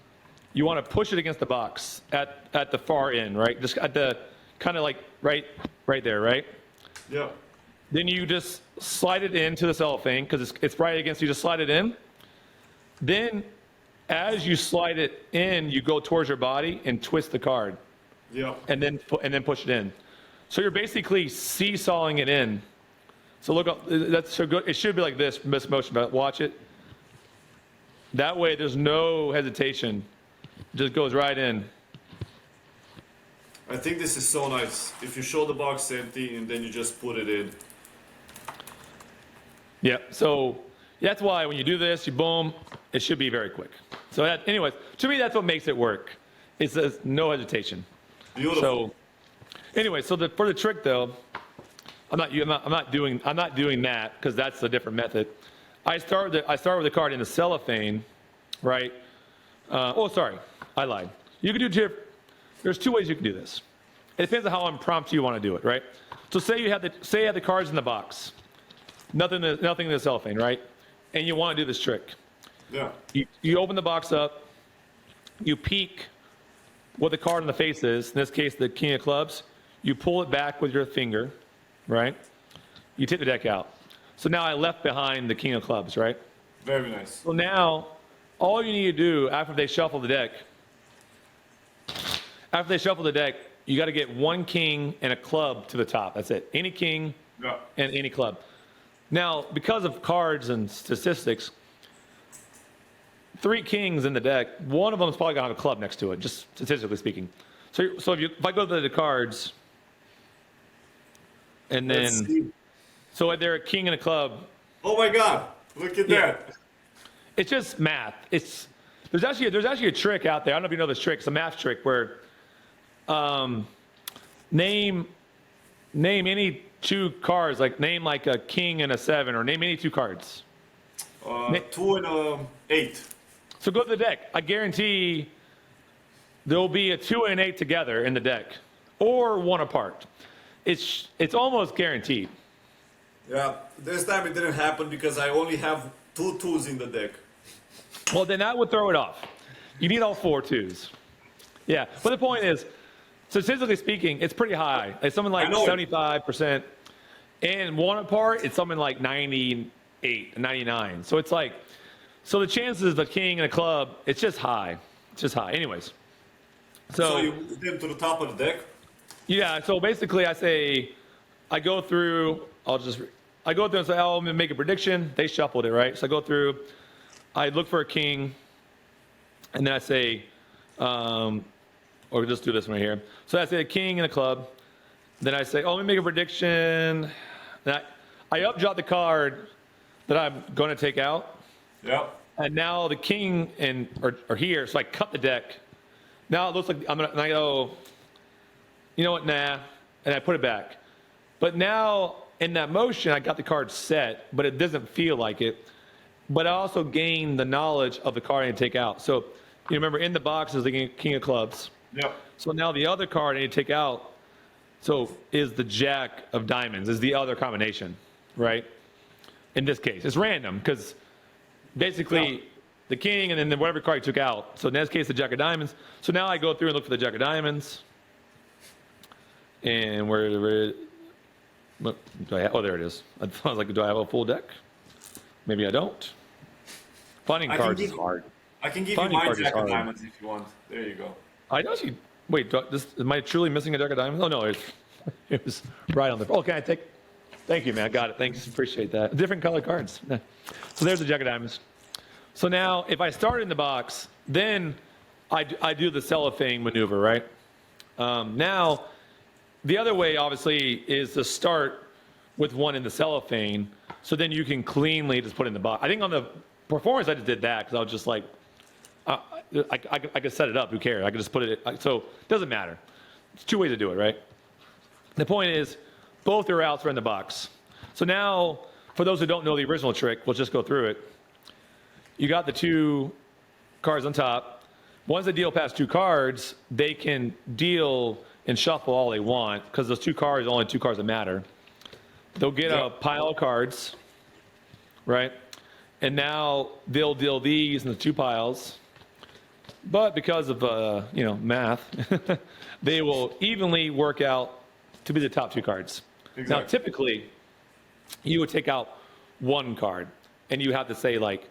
Speaker 2: You want to push it against the box at the far end, right? Just at the kind of like right there, right?
Speaker 1: Yeah.
Speaker 2: Then you just slide it into the cellophane because it's right against you. Just slide it in. Then, as you slide it in, you go towards your body and twist the card.
Speaker 1: Yeah.
Speaker 2: And then push it in. So you're basically seesawing it in. So look up. That's so good. It should be like this motion, but watch it. That way, there's no hesitation. It just goes right in.
Speaker 1: I think this is so nice. If you show the box empty and then you just put it in.
Speaker 2: Yeah. So that's why when you do this, you boom. It should be very quick. So anyways, to me, that's what makes it work. It says no hesitation.
Speaker 1: Beautiful.
Speaker 2: So, anyway, so for the trick though, I'm not doing that because that's a different method. I start with the card in the cellophane, right? Sorry, I lied. You can do there's 2 ways you can do this. It depends on how impromptu you want to do it, right? So say you have the cards in the box, nothing in the cellophane, right? And you want to do this trick.
Speaker 1: Yeah.
Speaker 2: You open the box up, you peek what the card on the face is, in this case, the king of clubs. You pull it back with your finger, right? You take the deck out. So now I left behind the king of clubs, right?
Speaker 1: Very nice.
Speaker 2: So now, all you need to do after they shuffle the deck, you got to get 1 king and a club to the top. That's it. Any king and any club. Now, because of cards and statistics, 3 kings in the deck, one of them is probably going to have a club next to it, just statistically speaking. So if I go to the cards, and then, so they're a king and a club.
Speaker 1: Oh my God. Look at
Speaker 2: Yeah.
Speaker 1: that.
Speaker 2: It's just math. There's actually a trick out there. I don't know if you know this trick. It's a math trick where name any two cards, like name like a king and a 7, or name any two cards.
Speaker 1: 2 and 8.
Speaker 2: So go to the deck. I guarantee there'll be a 2 and an 8 together in the deck, or one apart. It's almost guaranteed.
Speaker 1: Yeah, this time it didn't happen because I only have 2 2s in the deck.
Speaker 2: Well, then that would throw it off. You need all 4 2s. Yeah, but the point is, statistically speaking, it's pretty high. It's something like 75%. And one apart, it's something like 98, 99. So it's like, so the chances of the king and a club, it's just high. It's just high. Anyways.
Speaker 1: So you move them to the top of the deck?
Speaker 2: Yeah, so basically I go through and say, oh, I'm going to make a prediction. They shuffled it, right? So I go through, I look for a king, and then I say, or just do this one right here. So I say a king and a club. Then I say, oh, let me make a prediction. Then I updraw the card that I'm going to take out.
Speaker 1: Yeah.
Speaker 2: And now the king are here, so I cut the deck. Now it looks like and I go, you know what, nah, and I put it back. But now in that motion, I got the card set, but it doesn't feel like it. But I also gain the knowledge of the card I need to take out. So you remember in the box is the king of clubs.
Speaker 1: Yep.
Speaker 2: So now the other card I need to take out, so is the jack of diamonds, is the other combination, right? In this case, it's random because basically the king and then whatever card you took out. So in this case, the jack of diamonds. So now I go through and look for the jack of diamonds. And where do I have? Oh, there it is. I was like, do I have a full deck? Maybe I don't. Finding cards is hard.
Speaker 1: I can give
Speaker 2: Finding
Speaker 1: you my
Speaker 2: cards is
Speaker 1: jack of
Speaker 2: hard.
Speaker 1: diamonds if you want. There you go.
Speaker 2: I know she. Wait, am I truly missing a deck of diamonds? Oh no, it was right on the. Oh, can I take? Thank you, man. I got it. Thanks. Appreciate that. Different color cards. So there's the jack of diamonds. So now, if I start in the box, then I do the cellophane maneuver, right? Now, the other way, obviously, is to start with one in the cellophane, so then you can cleanly just put it in the box. I think on the performance, I just did that because I was just like, I could set it up. Who cares? I could just put it. So it doesn't matter. It's 2 ways to do it, right? The point is, both your outs are in the box. So now, for those who don't know the original trick, we'll just go through it. You got the 2 cards on top. Once they deal past 2 cards, they can deal and shuffle all they want because those 2 cards are only 2 cards that matter. They'll get a pile of cards, right? And now they'll deal these in the 2 piles. But because of math, they will evenly work out to be the top 2 cards. Exactly. Now, typically, you would take out 1 card, and you have to say, like,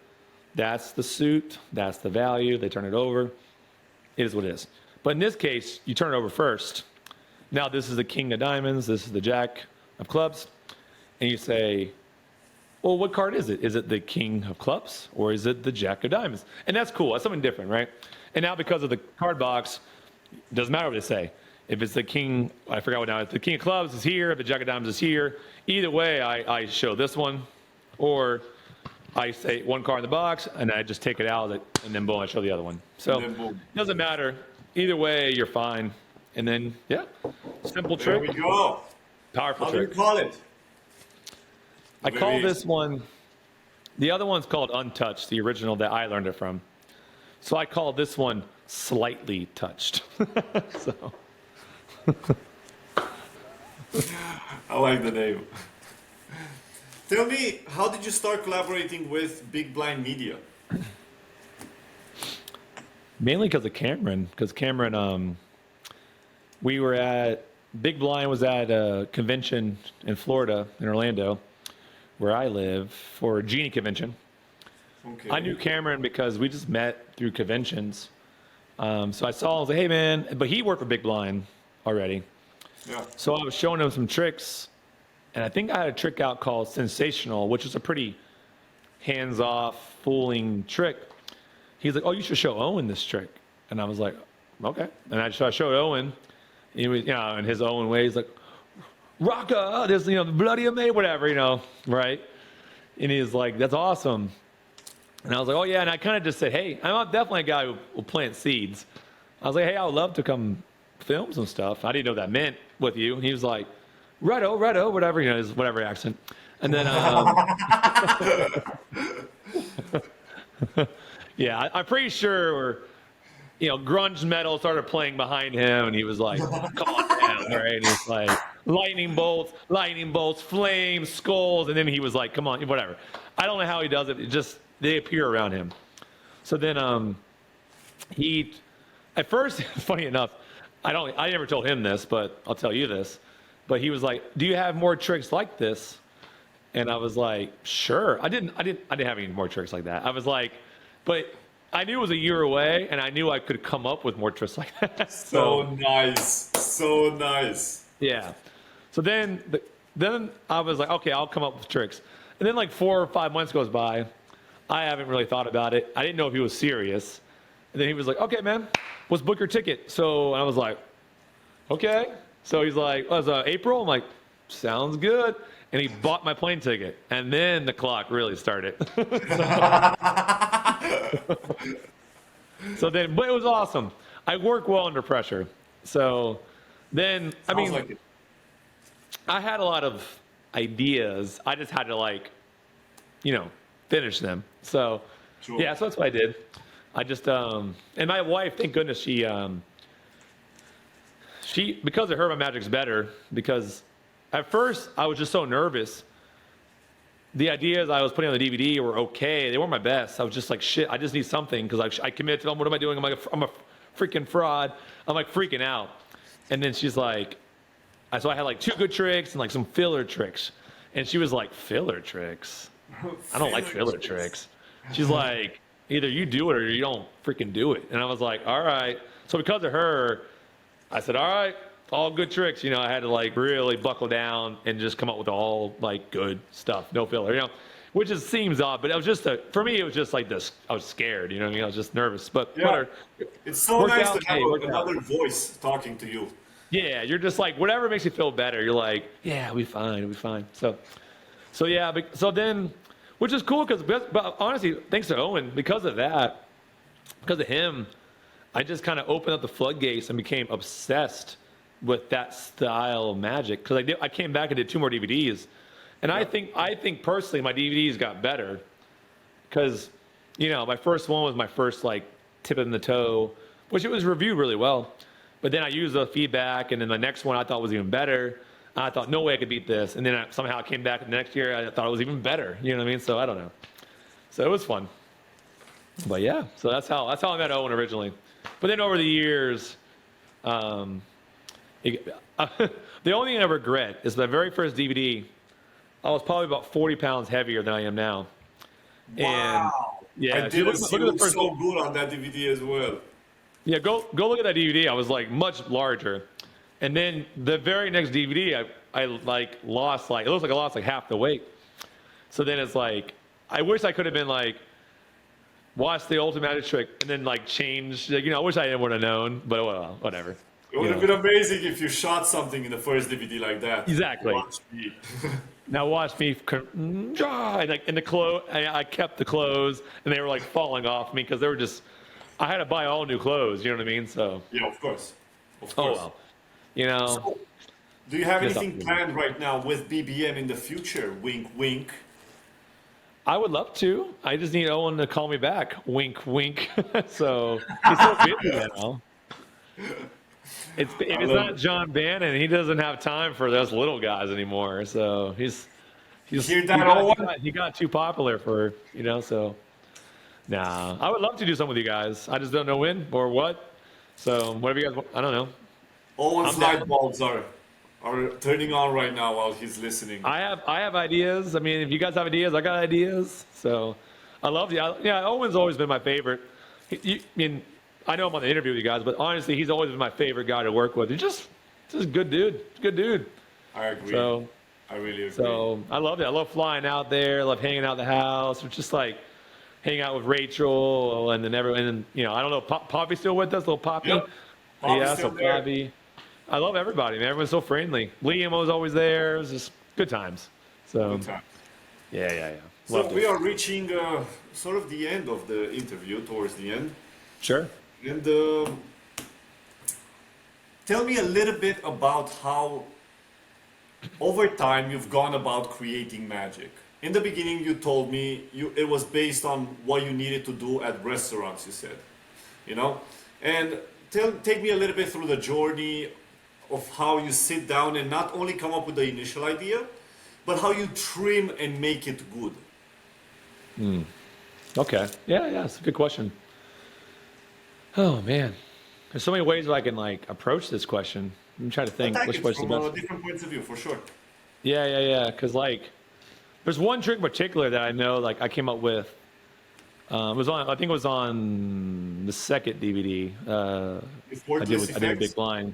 Speaker 2: that's the suit, that's the value, they turn it over. It is what it is. But in this case, you turn it over first. Now, this is the king of diamonds, this is the jack of clubs. And you say, well, what card is it? Is it the king of clubs, or is it the jack of diamonds? And that's cool. That's something different, right? And now, because of the card box, it doesn't matter what they say. If it's the king, I forgot what now, if the king of clubs is here, if the jack of diamonds is here, either way, I show this one, or I say 1 card in the box, and I just take it out, and then boom, I show the other one. So it doesn't matter. Either way, you're fine. And then, yeah, simple trick.
Speaker 1: There we go.
Speaker 2: Powerful
Speaker 1: How
Speaker 2: trick.
Speaker 1: do you call it?
Speaker 2: I call this one, the other one's called Untouched, the original that I learned it from. So I call this one Slightly Touched. So.
Speaker 1: I like the name. Tell me, how did you start collaborating with Bigblindmedia?
Speaker 2: Mainly because of Cameron. Because Cameron, we were at, Big Blind was at a convention in Florida, in Orlando, where I live, for a Genie convention. Okay. I knew Cameron because we just met through conventions. So I saw him, I was like, hey man, but he worked for Big Blind already. Yeah. So I was showing him some tricks, and I think I had a trick out called Sensational, which is a pretty hands-off, fooling trick. He's like, oh, you should show Owen this trick. And I was like, okay. And I showed Owen, he was, in his Owen way, he's like, Rocka, there's, bloody amazing, whatever, right? And he was like, that's awesome. And I was like, oh yeah. And I kind of just said, hey, I'm definitely a guy who will plant seeds. I was like, hey, I would love to come film some stuff. I didn't know what that meant with you. And he was like, righto, whatever, you know, his whatever accent. And then, yeah, I'm pretty sure, you know, grunge metal started playing behind him, and he was like, calm down, right? And he's like, lightning bolts, flames, skulls, and then he was like, come on, whatever. I don't know how he does it. It just, they appear around him. So then he, at first, funny enough, I never told him this, but I'll tell you this. But he was like, do you have more tricks like this? And I was like, sure. I didn't have any more tricks like that. I was like, but I knew it was a year away, and I knew I could come up with more tricks like that.
Speaker 1: So nice. So nice.
Speaker 2: Yeah. So then I was like, okay, I'll come up with tricks. And then like 4 or 5 months goes by. I haven't really thought about it. I didn't know if he was serious. And then he was like, okay, man, let's book your ticket. So I was like, okay. So he's like, oh, it's April? I'm like, sounds good. And he bought my plane ticket. And then the clock really started. So then, but it was awesome. I work well under pressure. So then, I mean,
Speaker 1: like it.
Speaker 2: I had a lot of ideas. I just had to, like, you know, finish them. So,
Speaker 1: Sure.
Speaker 2: yeah, so that's what I did. I just, and my wife, thank goodness, she, because of her, my magic's better. Because at first, I was just so nervous. The ideas I was putting on the DVD were okay. They weren't my best. I was just like, shit, I just need something, because I committed to them. What am I doing? I'm a freaking fraud. I'm like freaking out. And then she's like, so I had like 2 good tricks and like some filler tricks. And she was like, filler tricks? I don't like filler tricks. She's like, either you do it or you don't freaking do it. And I was like, all right. So because of her, I said, all right, all good tricks. You know, I had to like really buckle down and just come up with all like good stuff, no filler, you know, which seems odd, but it was just for me, it was just like this. I was scared, you know what I mean? I was just nervous, but
Speaker 1: Yeah.
Speaker 2: whatever.
Speaker 1: It's so
Speaker 2: Worked
Speaker 1: nice
Speaker 2: out.
Speaker 1: to have
Speaker 2: Hey, worked out.
Speaker 1: another voice talking to you.
Speaker 2: Yeah, you're just like, whatever makes you feel better. You're like, yeah, it'll be fine, it'll be fine. So yeah, so then, which is cool but honestly, thanks to Owen, because of that, because of him, I just kind of opened up the floodgates and became obsessed with that style of magic. Because I came back and did 2 more DVDs, and I think personally my DVDs got better because, you know, my first one was my first like tip in the toe, which it was reviewed really well. But then I used the feedback, and then the next one I thought was even better. I thought, no way I could beat this. And then somehow I came back the next year, I thought it was even better. You know what I mean? So I don't know. So it was fun. But yeah, so that's how I met Owen originally. But then over the years, the only thing I regret is the very first DVD, I was probably about 40 pounds heavier than I am now.
Speaker 1: Wow.
Speaker 2: And yeah,
Speaker 1: I didn't see you so good on that DVD as well.
Speaker 2: Yeah, go look at that DVD. I was like much larger. And then the very next DVD, I like lost like, it looks like I lost like half the weight. So then it's like, I wish I could have been like, watch the Ultimate Magic Trick and then like change, like, you know, I wish I would have known, but well, whatever.
Speaker 1: It would have been amazing if you shot something in the first DVD like that.
Speaker 2: Exactly.
Speaker 1: Watch me.
Speaker 2: Now watch me, and like in the clothes, I kept the clothes and they were like falling off me because they were just, I had to buy all new clothes, you know what I mean? So.
Speaker 1: Yeah, of course. Of
Speaker 2: Oh
Speaker 1: course.
Speaker 2: well. You know.
Speaker 1: So, do you have
Speaker 2: Yes,
Speaker 1: anything planned right now with BBM in the future? Wink, wink.
Speaker 2: I would love to. I just need Owen to call me back. Wink, wink. So he's so busy now. If it's not John Bannon, he doesn't have time for those little guys anymore. So he's
Speaker 1: Hear that, Owen?
Speaker 2: he got too popular for, you know. So nah, I would love to do something with you guys. I just don't know when or what. So whatever you guys want, I don't know.
Speaker 1: Owen's
Speaker 2: I'm down.
Speaker 1: light bulbs are turning on right now while he's listening.
Speaker 2: I have ideas. I mean, if you guys have ideas, I got ideas. So I love you. Yeah, Owen's always been my favorite. I mean, I know I'm on the interview with you guys, but honestly, he's always been my favorite guy to work with. He's just a good dude. Good dude.
Speaker 1: I agree.
Speaker 2: So
Speaker 1: I really agree.
Speaker 2: So I love it. I love flying out there. I love hanging out at the house. It's just like hanging out with Rachel and then everyone. And you know, I don't know, Poppy's still with us, little Poppy.
Speaker 1: Yep. Poppy's
Speaker 2: Yeah,
Speaker 1: still
Speaker 2: so
Speaker 1: there.
Speaker 2: Poppy. I love everybody, man. Everyone's so friendly. Liam was always there. It was just good times. So
Speaker 1: Good time.
Speaker 2: yeah.
Speaker 1: So
Speaker 2: Loved
Speaker 1: we
Speaker 2: it.
Speaker 1: are reaching sort of the end of the interview, towards the end.
Speaker 2: Sure.
Speaker 1: And tell me a little bit about how, over time, you've gone about creating magic. In the beginning, you told me it was based on what you needed to do at restaurants, you said, you know? And take me a little bit through the journey of how you sit down and not only come up with the initial idea, but how you trim and make it good.
Speaker 2: Okay. Yeah, it's a good question. Oh man, there's so many ways that I can like approach this question. I'm trying to think
Speaker 1: Attack
Speaker 2: which
Speaker 1: it
Speaker 2: was the
Speaker 1: from
Speaker 2: best.
Speaker 1: different points of view, for sure.
Speaker 2: Yeah. Because like, there's one trick in particular that I know, like I came up with. It was on, I think it was on the second DVD.
Speaker 1: Before
Speaker 2: I
Speaker 1: this
Speaker 2: did a big blind,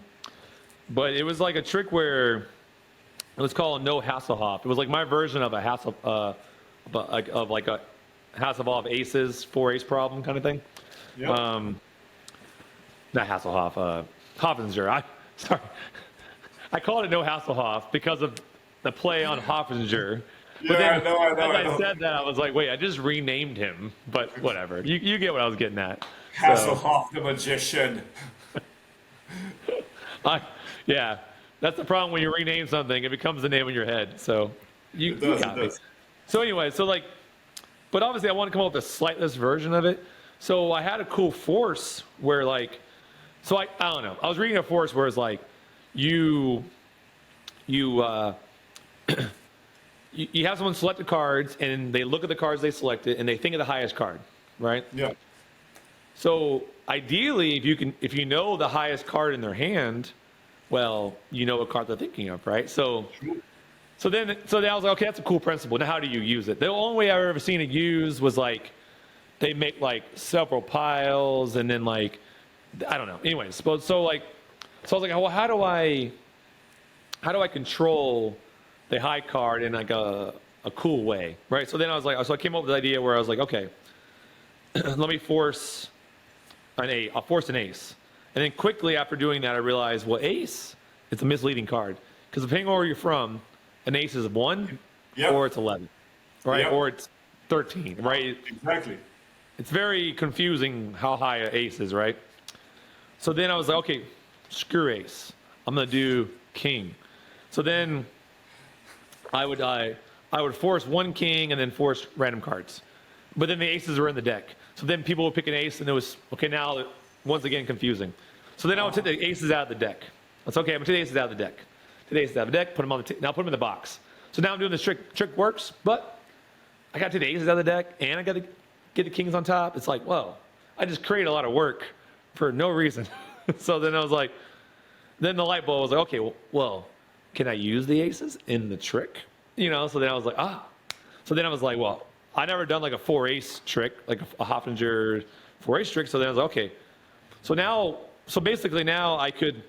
Speaker 2: but it was like a trick where it was called no Hasselhoff. It was like my version of a like a Hasselhoff aces 4 ace problem kind of thing.
Speaker 1: Yeah.
Speaker 2: Not Hasselhoff, Hoffinger. Sorry, I called it no Hasselhoff because of the play on Hoffinger. But
Speaker 1: Yeah,
Speaker 2: then,
Speaker 1: I know.
Speaker 2: as I said that, I was like, wait, I just renamed him. But whatever, you get what I was getting at. So,
Speaker 1: Hasselhoff the magician.
Speaker 2: yeah, that's the problem when you rename something; it becomes the name in your head. So you
Speaker 1: It
Speaker 2: got me.
Speaker 1: does.
Speaker 2: So anyway, so like, but obviously I want to come up with a slightless version of it. So I had a cool force where like, so I don't know. I was reading a force where it's like, you you have someone select the cards and they look at the cards they selected and they think of the highest card, right?
Speaker 1: Yeah.
Speaker 2: So ideally, if you know the highest card in their hand, well, you know what card they're thinking of, right? So then I was like, okay, that's a cool principle. Now, how do you use it? The only way I've ever seen it used was like they make like several piles and then like I don't know. Anyways, so I was like, well, how do I control the high card in like a cool way, right? So then I was like, so I came up with the idea where I was like, okay, let me force I'll force an ace. And then quickly after doing that, I realized, well, ace, it's a misleading card. Because depending on where you're from, an ace is 1
Speaker 1: Yep.
Speaker 2: or it's 11, right?
Speaker 1: Yep.
Speaker 2: Or it's 13, right?
Speaker 1: Exactly.
Speaker 2: It's very confusing how high an ace is, right? So then I was like, okay, screw ace. I'm going to do king. So then I would force 1 king and then force random cards. But then the aces were in the deck. So then people would pick an ace and it was, okay, now once again confusing. So then I would take the aces out of the deck. That's okay, I'm going to take the aces out of the deck. Take the aces out of the deck, put them on now put them in the box. So now I'm doing this trick. Trick works, but I got to take the aces out of the deck and I got to get the kings on top. It's like, whoa, I just created a lot of work for no reason. So then I was like, then the light bulb was like, okay, well, can I use the aces in the trick? You know, so then I was like, So then I was like, well, I never done like a 4 ace trick, like a Hoffinger 4 ace trick. So then I was like, okay. So basically now I could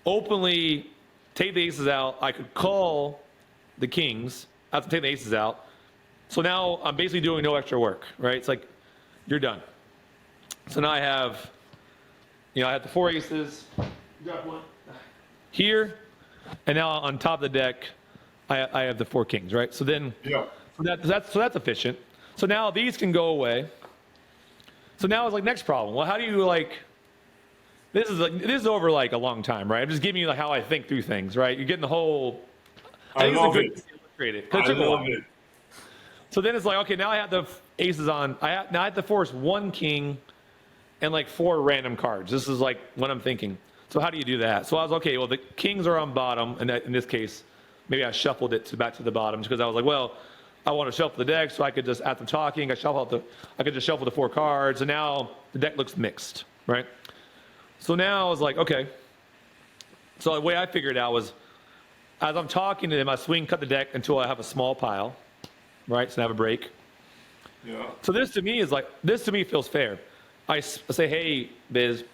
Speaker 2: openly take the aces out. I could call the kings after taking the aces out. So now I'm basically doing no extra work, right? It's like, you're done. So now I have the 4 aces here, and now on top of the deck, I have the 4 kings, right? So then,
Speaker 1: Yeah.
Speaker 2: that's efficient. So now these can go away. So now it's like next problem. Well, how do you like? This is over like a long time, right? I'm just giving you like how I think through things, right? You're getting the whole.
Speaker 1: I love it.
Speaker 2: I
Speaker 1: I love it.
Speaker 2: So then it's like, okay, now I have the aces on. Now I have to force 1 king and like 4 random cards. This is like what I'm thinking. So how do you do that? So I was okay. Well, the kings are on bottom, and in this case, maybe I shuffled it back to the bottom because I was like, well, I want to shuffle the deck, so I could just after talking, I could just shuffle the 4 cards, and now the deck looks mixed, right? So now I was like, okay. So the way I figured it out was, as I'm talking to them, I swing, cut the deck until I have a small pile, right? So I have a break.
Speaker 1: Yeah.
Speaker 2: So this to me feels fair. I say, hey, Biz,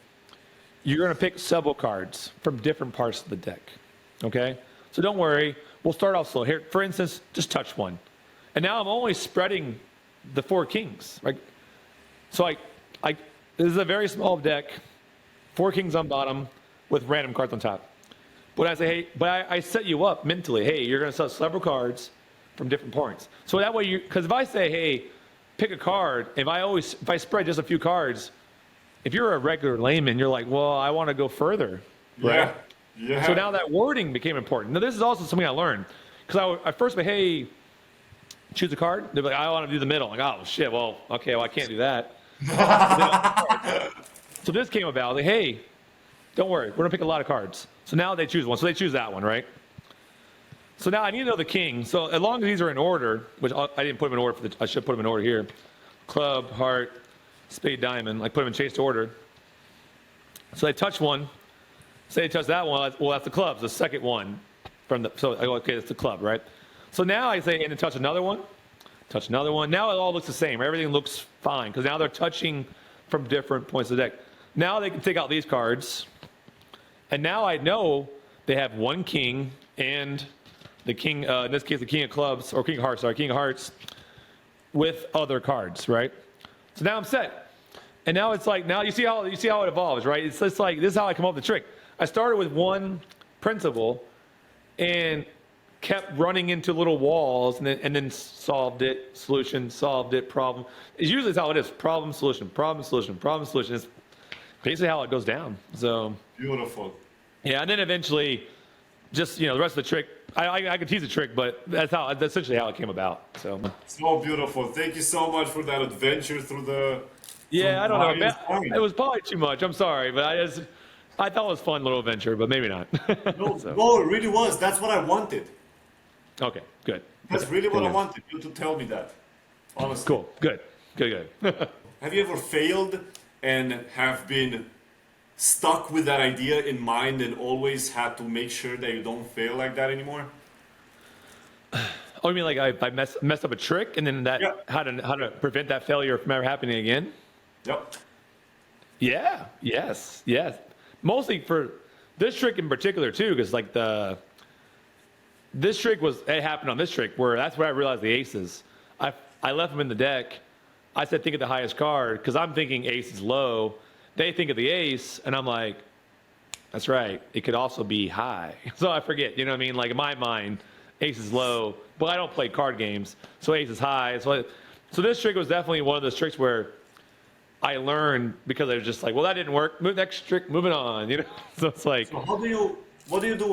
Speaker 2: you're going to pick several cards from different parts of the deck, okay? So don't worry. We'll start off slow. Here, for instance, just touch 1. And now I'm only spreading the 4 kings, right? So this is a very small deck, 4 kings on bottom with random cards on top. But I say, hey, I set you up mentally. Hey, you're going to set several cards. from different points. So that way because if I say, hey, pick a card, if I spread just a few cards, if you're a regular layman, you're like, well, I want to go further, right?
Speaker 1: Yeah.
Speaker 2: So now that wording became important. Now this is also something I learned, because I first went, hey, choose a card. They're like, I want to do the middle. I'm like, oh shit, well, okay, well I can't do that. So this came about, like, hey, don't worry, we're gonna pick a lot of cards. So now they choose one. So they choose that one, right? So now I need to know the king. So as long as these are in order, which I didn't put them in order I should put them in order here. Club, heart, spade, diamond. I put them in chase order. So they touch one. Say they touch that one. Well, that's the clubs, the second one. So I go, okay, that's the club, right? So now I say, and then touch another one. Touch another one. Now it all looks the same. Everything looks fine because now they're touching from different points of the deck. Now they can take out these cards. And now I know they have one king and the king, in this case, the king of clubs, or king of hearts, with other cards, right? So now I'm set. And now it's like, now you see how it evolves, right? It's just like, this is how I come up with the trick. I started with one principle and kept running into little walls and then solved it, solution, solved it, problem. It's usually how it is. Problem, solution, problem, solution, problem, solution. It's basically how it goes down. So
Speaker 1: beautiful.
Speaker 2: Yeah, and then eventually just, the rest of the trick, I could tease the trick, but that's essentially how it came about. So
Speaker 1: beautiful. Thank you so much for that adventure through the
Speaker 2: I don't know. It was probably too much. I'm sorry, but I thought it was a fun little adventure, but maybe not.
Speaker 1: No, it really was. That's what I wanted.
Speaker 2: Okay, good.
Speaker 1: That's really what I wanted you to tell me that. Honestly.
Speaker 2: Cool. Good.
Speaker 1: Have you ever failed and have been stuck with that idea in mind and always had to make sure that you don't fail like that anymore?
Speaker 2: Oh, you mean like I messed up a trick and then how to prevent that failure from ever happening again?
Speaker 1: Yep.
Speaker 2: Yeah. Yes. Mostly for this trick in particular too, because like this trick it happened on this trick where that's where I realized the aces. I left them in the deck. I said think of the highest card because I'm thinking ace is low. They think of the ace, and I'm like, that's right. It could also be high. So I forget, you know what I mean? Like in my mind, ace is low, but I don't play card games, so ace is high. So this trick was definitely one of those tricks where I learned because I was just like, well, that didn't work. Next trick, moving on. So it's like. So
Speaker 1: what do you do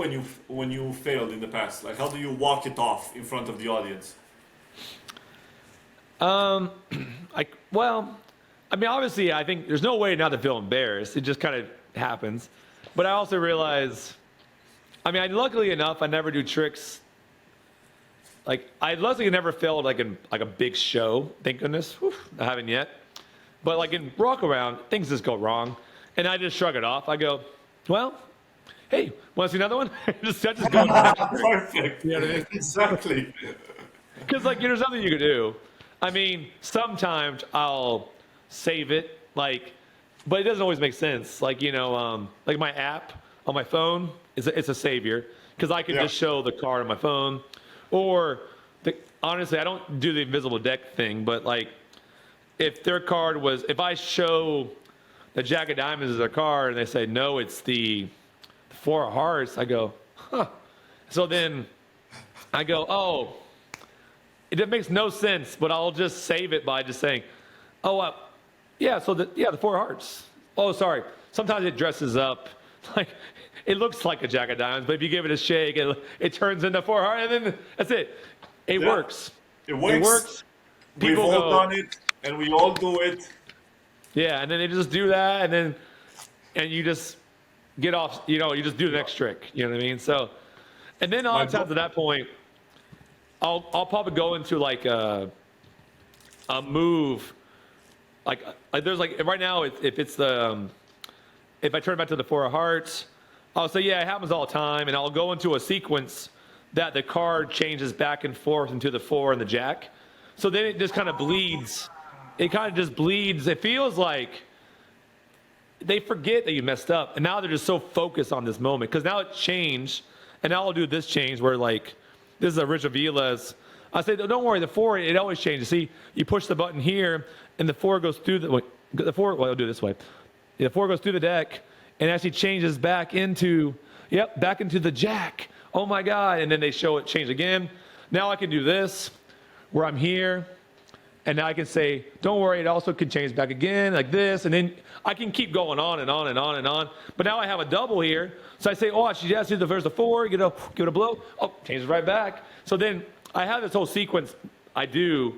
Speaker 1: when you failed in the past? Like, how do you walk it off in front of the audience?
Speaker 2: Obviously, I think there's no way not to feel embarrassed. It just kind of happens. But I also realize, luckily enough, I never do tricks. Like, I luckily never failed like in like a big show. Thank goodness. Whew, I haven't yet. But like in walk around, things just go wrong, and I just shrug it off. I go, well, hey, want to see another one? I just go.
Speaker 1: Perfect.
Speaker 2: You know what I mean?
Speaker 1: Exactly.
Speaker 2: Because like there's nothing you can do. Sometimes I'll save it, but it doesn't always make sense. Like like my app on my phone it's a savior because I can just show the card on my phone, or honestly I don't do the invisible deck thing, but like if their card if I show the Jack of Diamonds as their card and they say no, it's the Four of Hearts, I go, huh. So then I go, oh. It makes no sense, but I'll just save it by just saying, oh, the Four of Hearts. Oh, sorry. Sometimes it dresses up. Like, it looks like a Jack of Diamonds, but if you give it a shake, it turns into Four of Hearts, and then that's it. It works.
Speaker 1: It works.
Speaker 2: People
Speaker 1: We've all done it, and we all do it.
Speaker 2: Yeah, and then they just do that, and you just get off, you just do the next trick. You know what I mean? So, and then a lot of times at that point, I'll probably go into like a move, like there's like right now if I turn back to the Four of Hearts, I'll say it happens all the time, and I'll go into a sequence that the card changes back and forth into the four and the jack, so then it just kind of bleeds. It kind of just bleeds. It feels like they forget that you messed up, and now they're just so focused on this moment because now it changed, and now I'll do this change where like. This is a Rich Avila's. I say, don't worry, the four, it always changes. See, you push the button here, and the four goes through I'll do it this way. The four goes through the deck, and actually changes back into the jack. Oh my God. And then they show it change again. now I can do this, where I'm here, and now I can say, don't worry, it also can change back again, like this, and then I can keep going on and on and on and on. But now I have a double here, so I say, oh, she just did the verse of 4, give it a blow, oh, changes right back. So then I have this whole sequence I do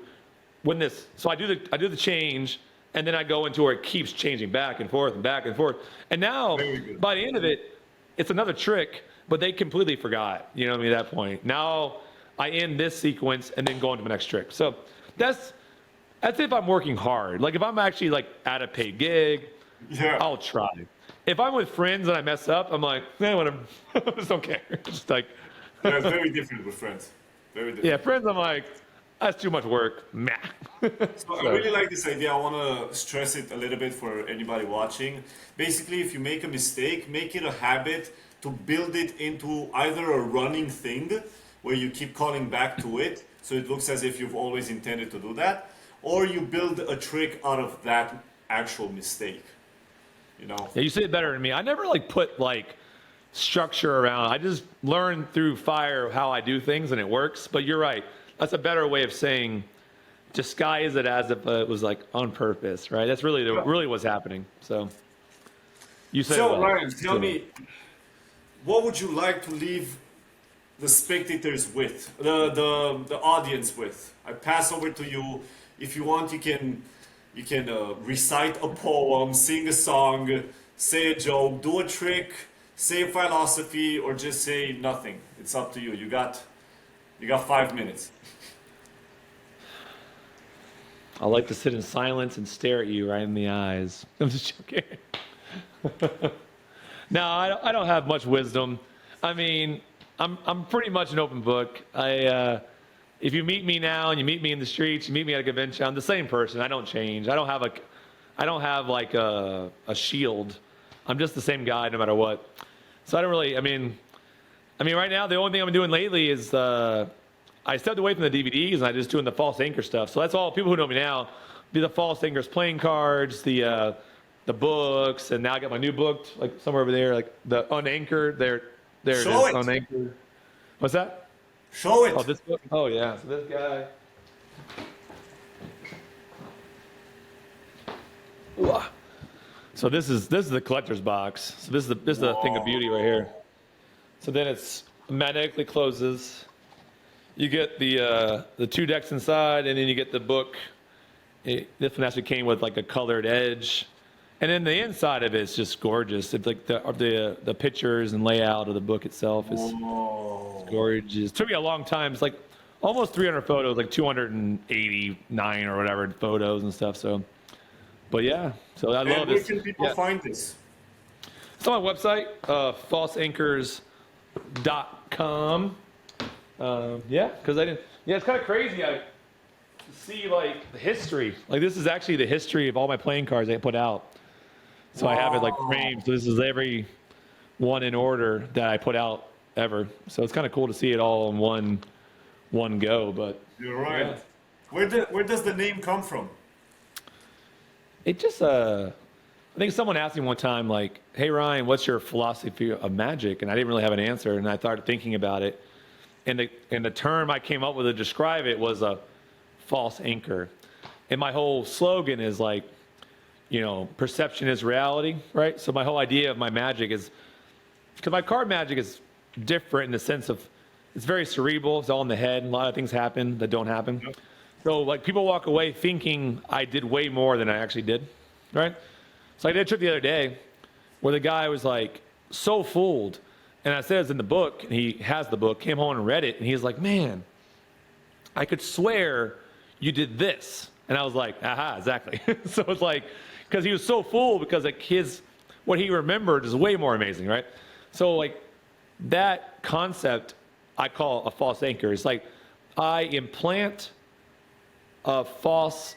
Speaker 2: when this, so I do the change, and then I go into where it keeps changing back and forth and back and forth. And now, by the end of it, it's another trick, but they completely forgot, you know what I mean, at that point. Now I end this sequence and then go into my next trick. So that's if I'm working hard. Like if I'm actually like at a paid gig, I'll try. If I'm with friends and I mess up, I'm like, whatever. I just don't care. Just like,
Speaker 1: yeah, it's very different with friends. Very different.
Speaker 2: Yeah, friends, I'm like, that's too much work. Meh.
Speaker 1: So I really like this idea. I want to stress it a little bit for anybody watching. Basically, if you make a mistake, make it a habit to build it into either a running thing where you keep calling back to it, so it looks as if you've always intended to do that, or you build a trick out of that actual mistake. You know?
Speaker 2: Yeah, you say it better than me. I never like put like structure around. I just learn through fire how I do things and it works. But you're right. That's a better way of saying disguise it as if it was like on purpose, right? That's really really what's happening. So you said
Speaker 1: so Ryan, tell me, what would you like to leave the spectators with, the audience with? I pass over to you. If you want, you can recite a poem, sing a song, say a joke, do a trick, say a philosophy, or just say nothing. It's up to you. You got 5 minutes.
Speaker 2: I like to sit in silence and stare at you right in the eyes. I'm just joking. No, I don't have much wisdom. I mean, I'm pretty much an open book. If you meet me now and you meet me in the streets, you meet me at a convention, I'm the same person. I don't change. I don't have like a shield. I'm just the same guy no matter what. So I don't really. I mean, right now the only thing I'm doing lately is I stepped away from the DVDs and I'm just doing the false anchor stuff. So that's all people who know me now. Be the false anchors, playing cards, the books, and now I got my new book like somewhere over there, like the unanchored. There it is, unanchored. What's that?
Speaker 1: Show it.
Speaker 2: Oh, this book. Oh yeah. So this guy. Ooh. So this is the collector's box. So this is the thing of beauty right here. So then it's magnetically closes. You get the 2 decks inside, and then you get the book. This one actually came with like a colored edge, and then the inside of it is just gorgeous. It's like the pictures and layout of the book itself is gorgeous. It took me a long time. It's like almost 300 photos, like 289 or whatever photos and stuff. So, but yeah, so I love this.
Speaker 1: Where can people find this?
Speaker 2: It's on my website, falseanchors.com. Because I didn't. Yeah, it's kind of crazy. I see like the history. Like this is actually the history of all my playing cards I put out. So I have it like framed. So this is every one in order that I put out ever. So it's kind of cool to see it all in one go. But
Speaker 1: you're right. Yeah. Where does the name come from?
Speaker 2: It just I think someone asked me one time like, "Hey Ryan, what's your philosophy of magic?" And I didn't really have an answer. And I started thinking about it. And the term I came up with to describe it was a false anchor. And my whole slogan is like, perception is reality, right? So my whole idea of my magic is, because my card magic is different in the sense of, it's very cerebral, it's all in the head, and a lot of things happen that don't happen. Yep. So like people walk away thinking I did way more than I actually did, right? So I did a trip the other day where the guy was like so fooled. And I said it's in the book, and he has the book, came home and read it, and he was like, man, I could swear you did this. And I was like, aha, exactly. So it's like, because he was so fooled because like what he remembered is way more amazing, right? So like that concept I call a false anchor. It's like I implant a false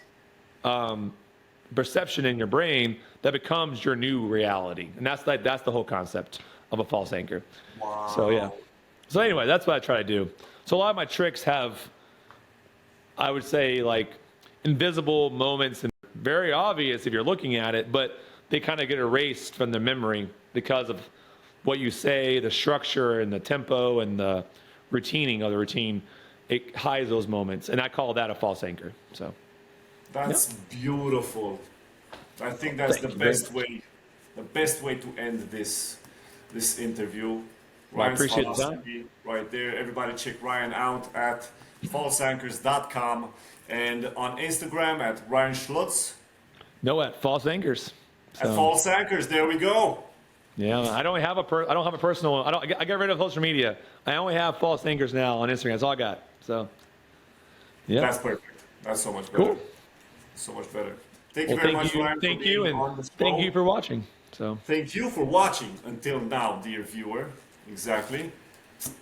Speaker 2: perception in your brain that becomes your new reality. And that's the whole concept of a false anchor.
Speaker 1: Wow.
Speaker 2: So yeah. So anyway, that's what I try to do. So a lot of my tricks have, I would say, like invisible moments and very obvious if you're looking at it, but they kind of get erased from the memory because of what you say, the structure and the tempo and the routining of the routine. it hides those moments, and I call that a false anchor. So
Speaker 1: That's beautiful. I think that's
Speaker 2: Thank
Speaker 1: the
Speaker 2: you very
Speaker 1: best way, to end this interview.
Speaker 2: Well, I
Speaker 1: Ryan's
Speaker 2: appreciate the time.
Speaker 1: philosophy right there. Everybody check Ryan out at falseanchors.com and on Instagram at Ryan Schlutz.
Speaker 2: No, at false anchors.
Speaker 1: At
Speaker 2: So,
Speaker 1: False Anchors, there we go.
Speaker 2: yeah, I don't have a personal one. I got rid of social media. I only have false anchors now on Instagram. That's all I got. So, yeah.
Speaker 1: That's perfect. That's so much better.
Speaker 2: Cool.
Speaker 1: So much better. Thank you
Speaker 2: Well,
Speaker 1: very much, Ryan,
Speaker 2: thank
Speaker 1: for
Speaker 2: you,
Speaker 1: being
Speaker 2: and
Speaker 1: on the show.
Speaker 2: thank you for watching. So,
Speaker 1: Thank you for watching until now, dear viewer. Exactly.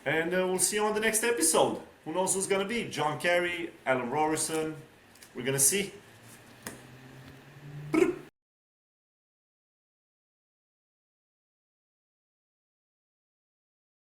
Speaker 1: And we'll see you on the next episode. Who knows who's going to be? John Kerry, Alan Roberson. We're going to see.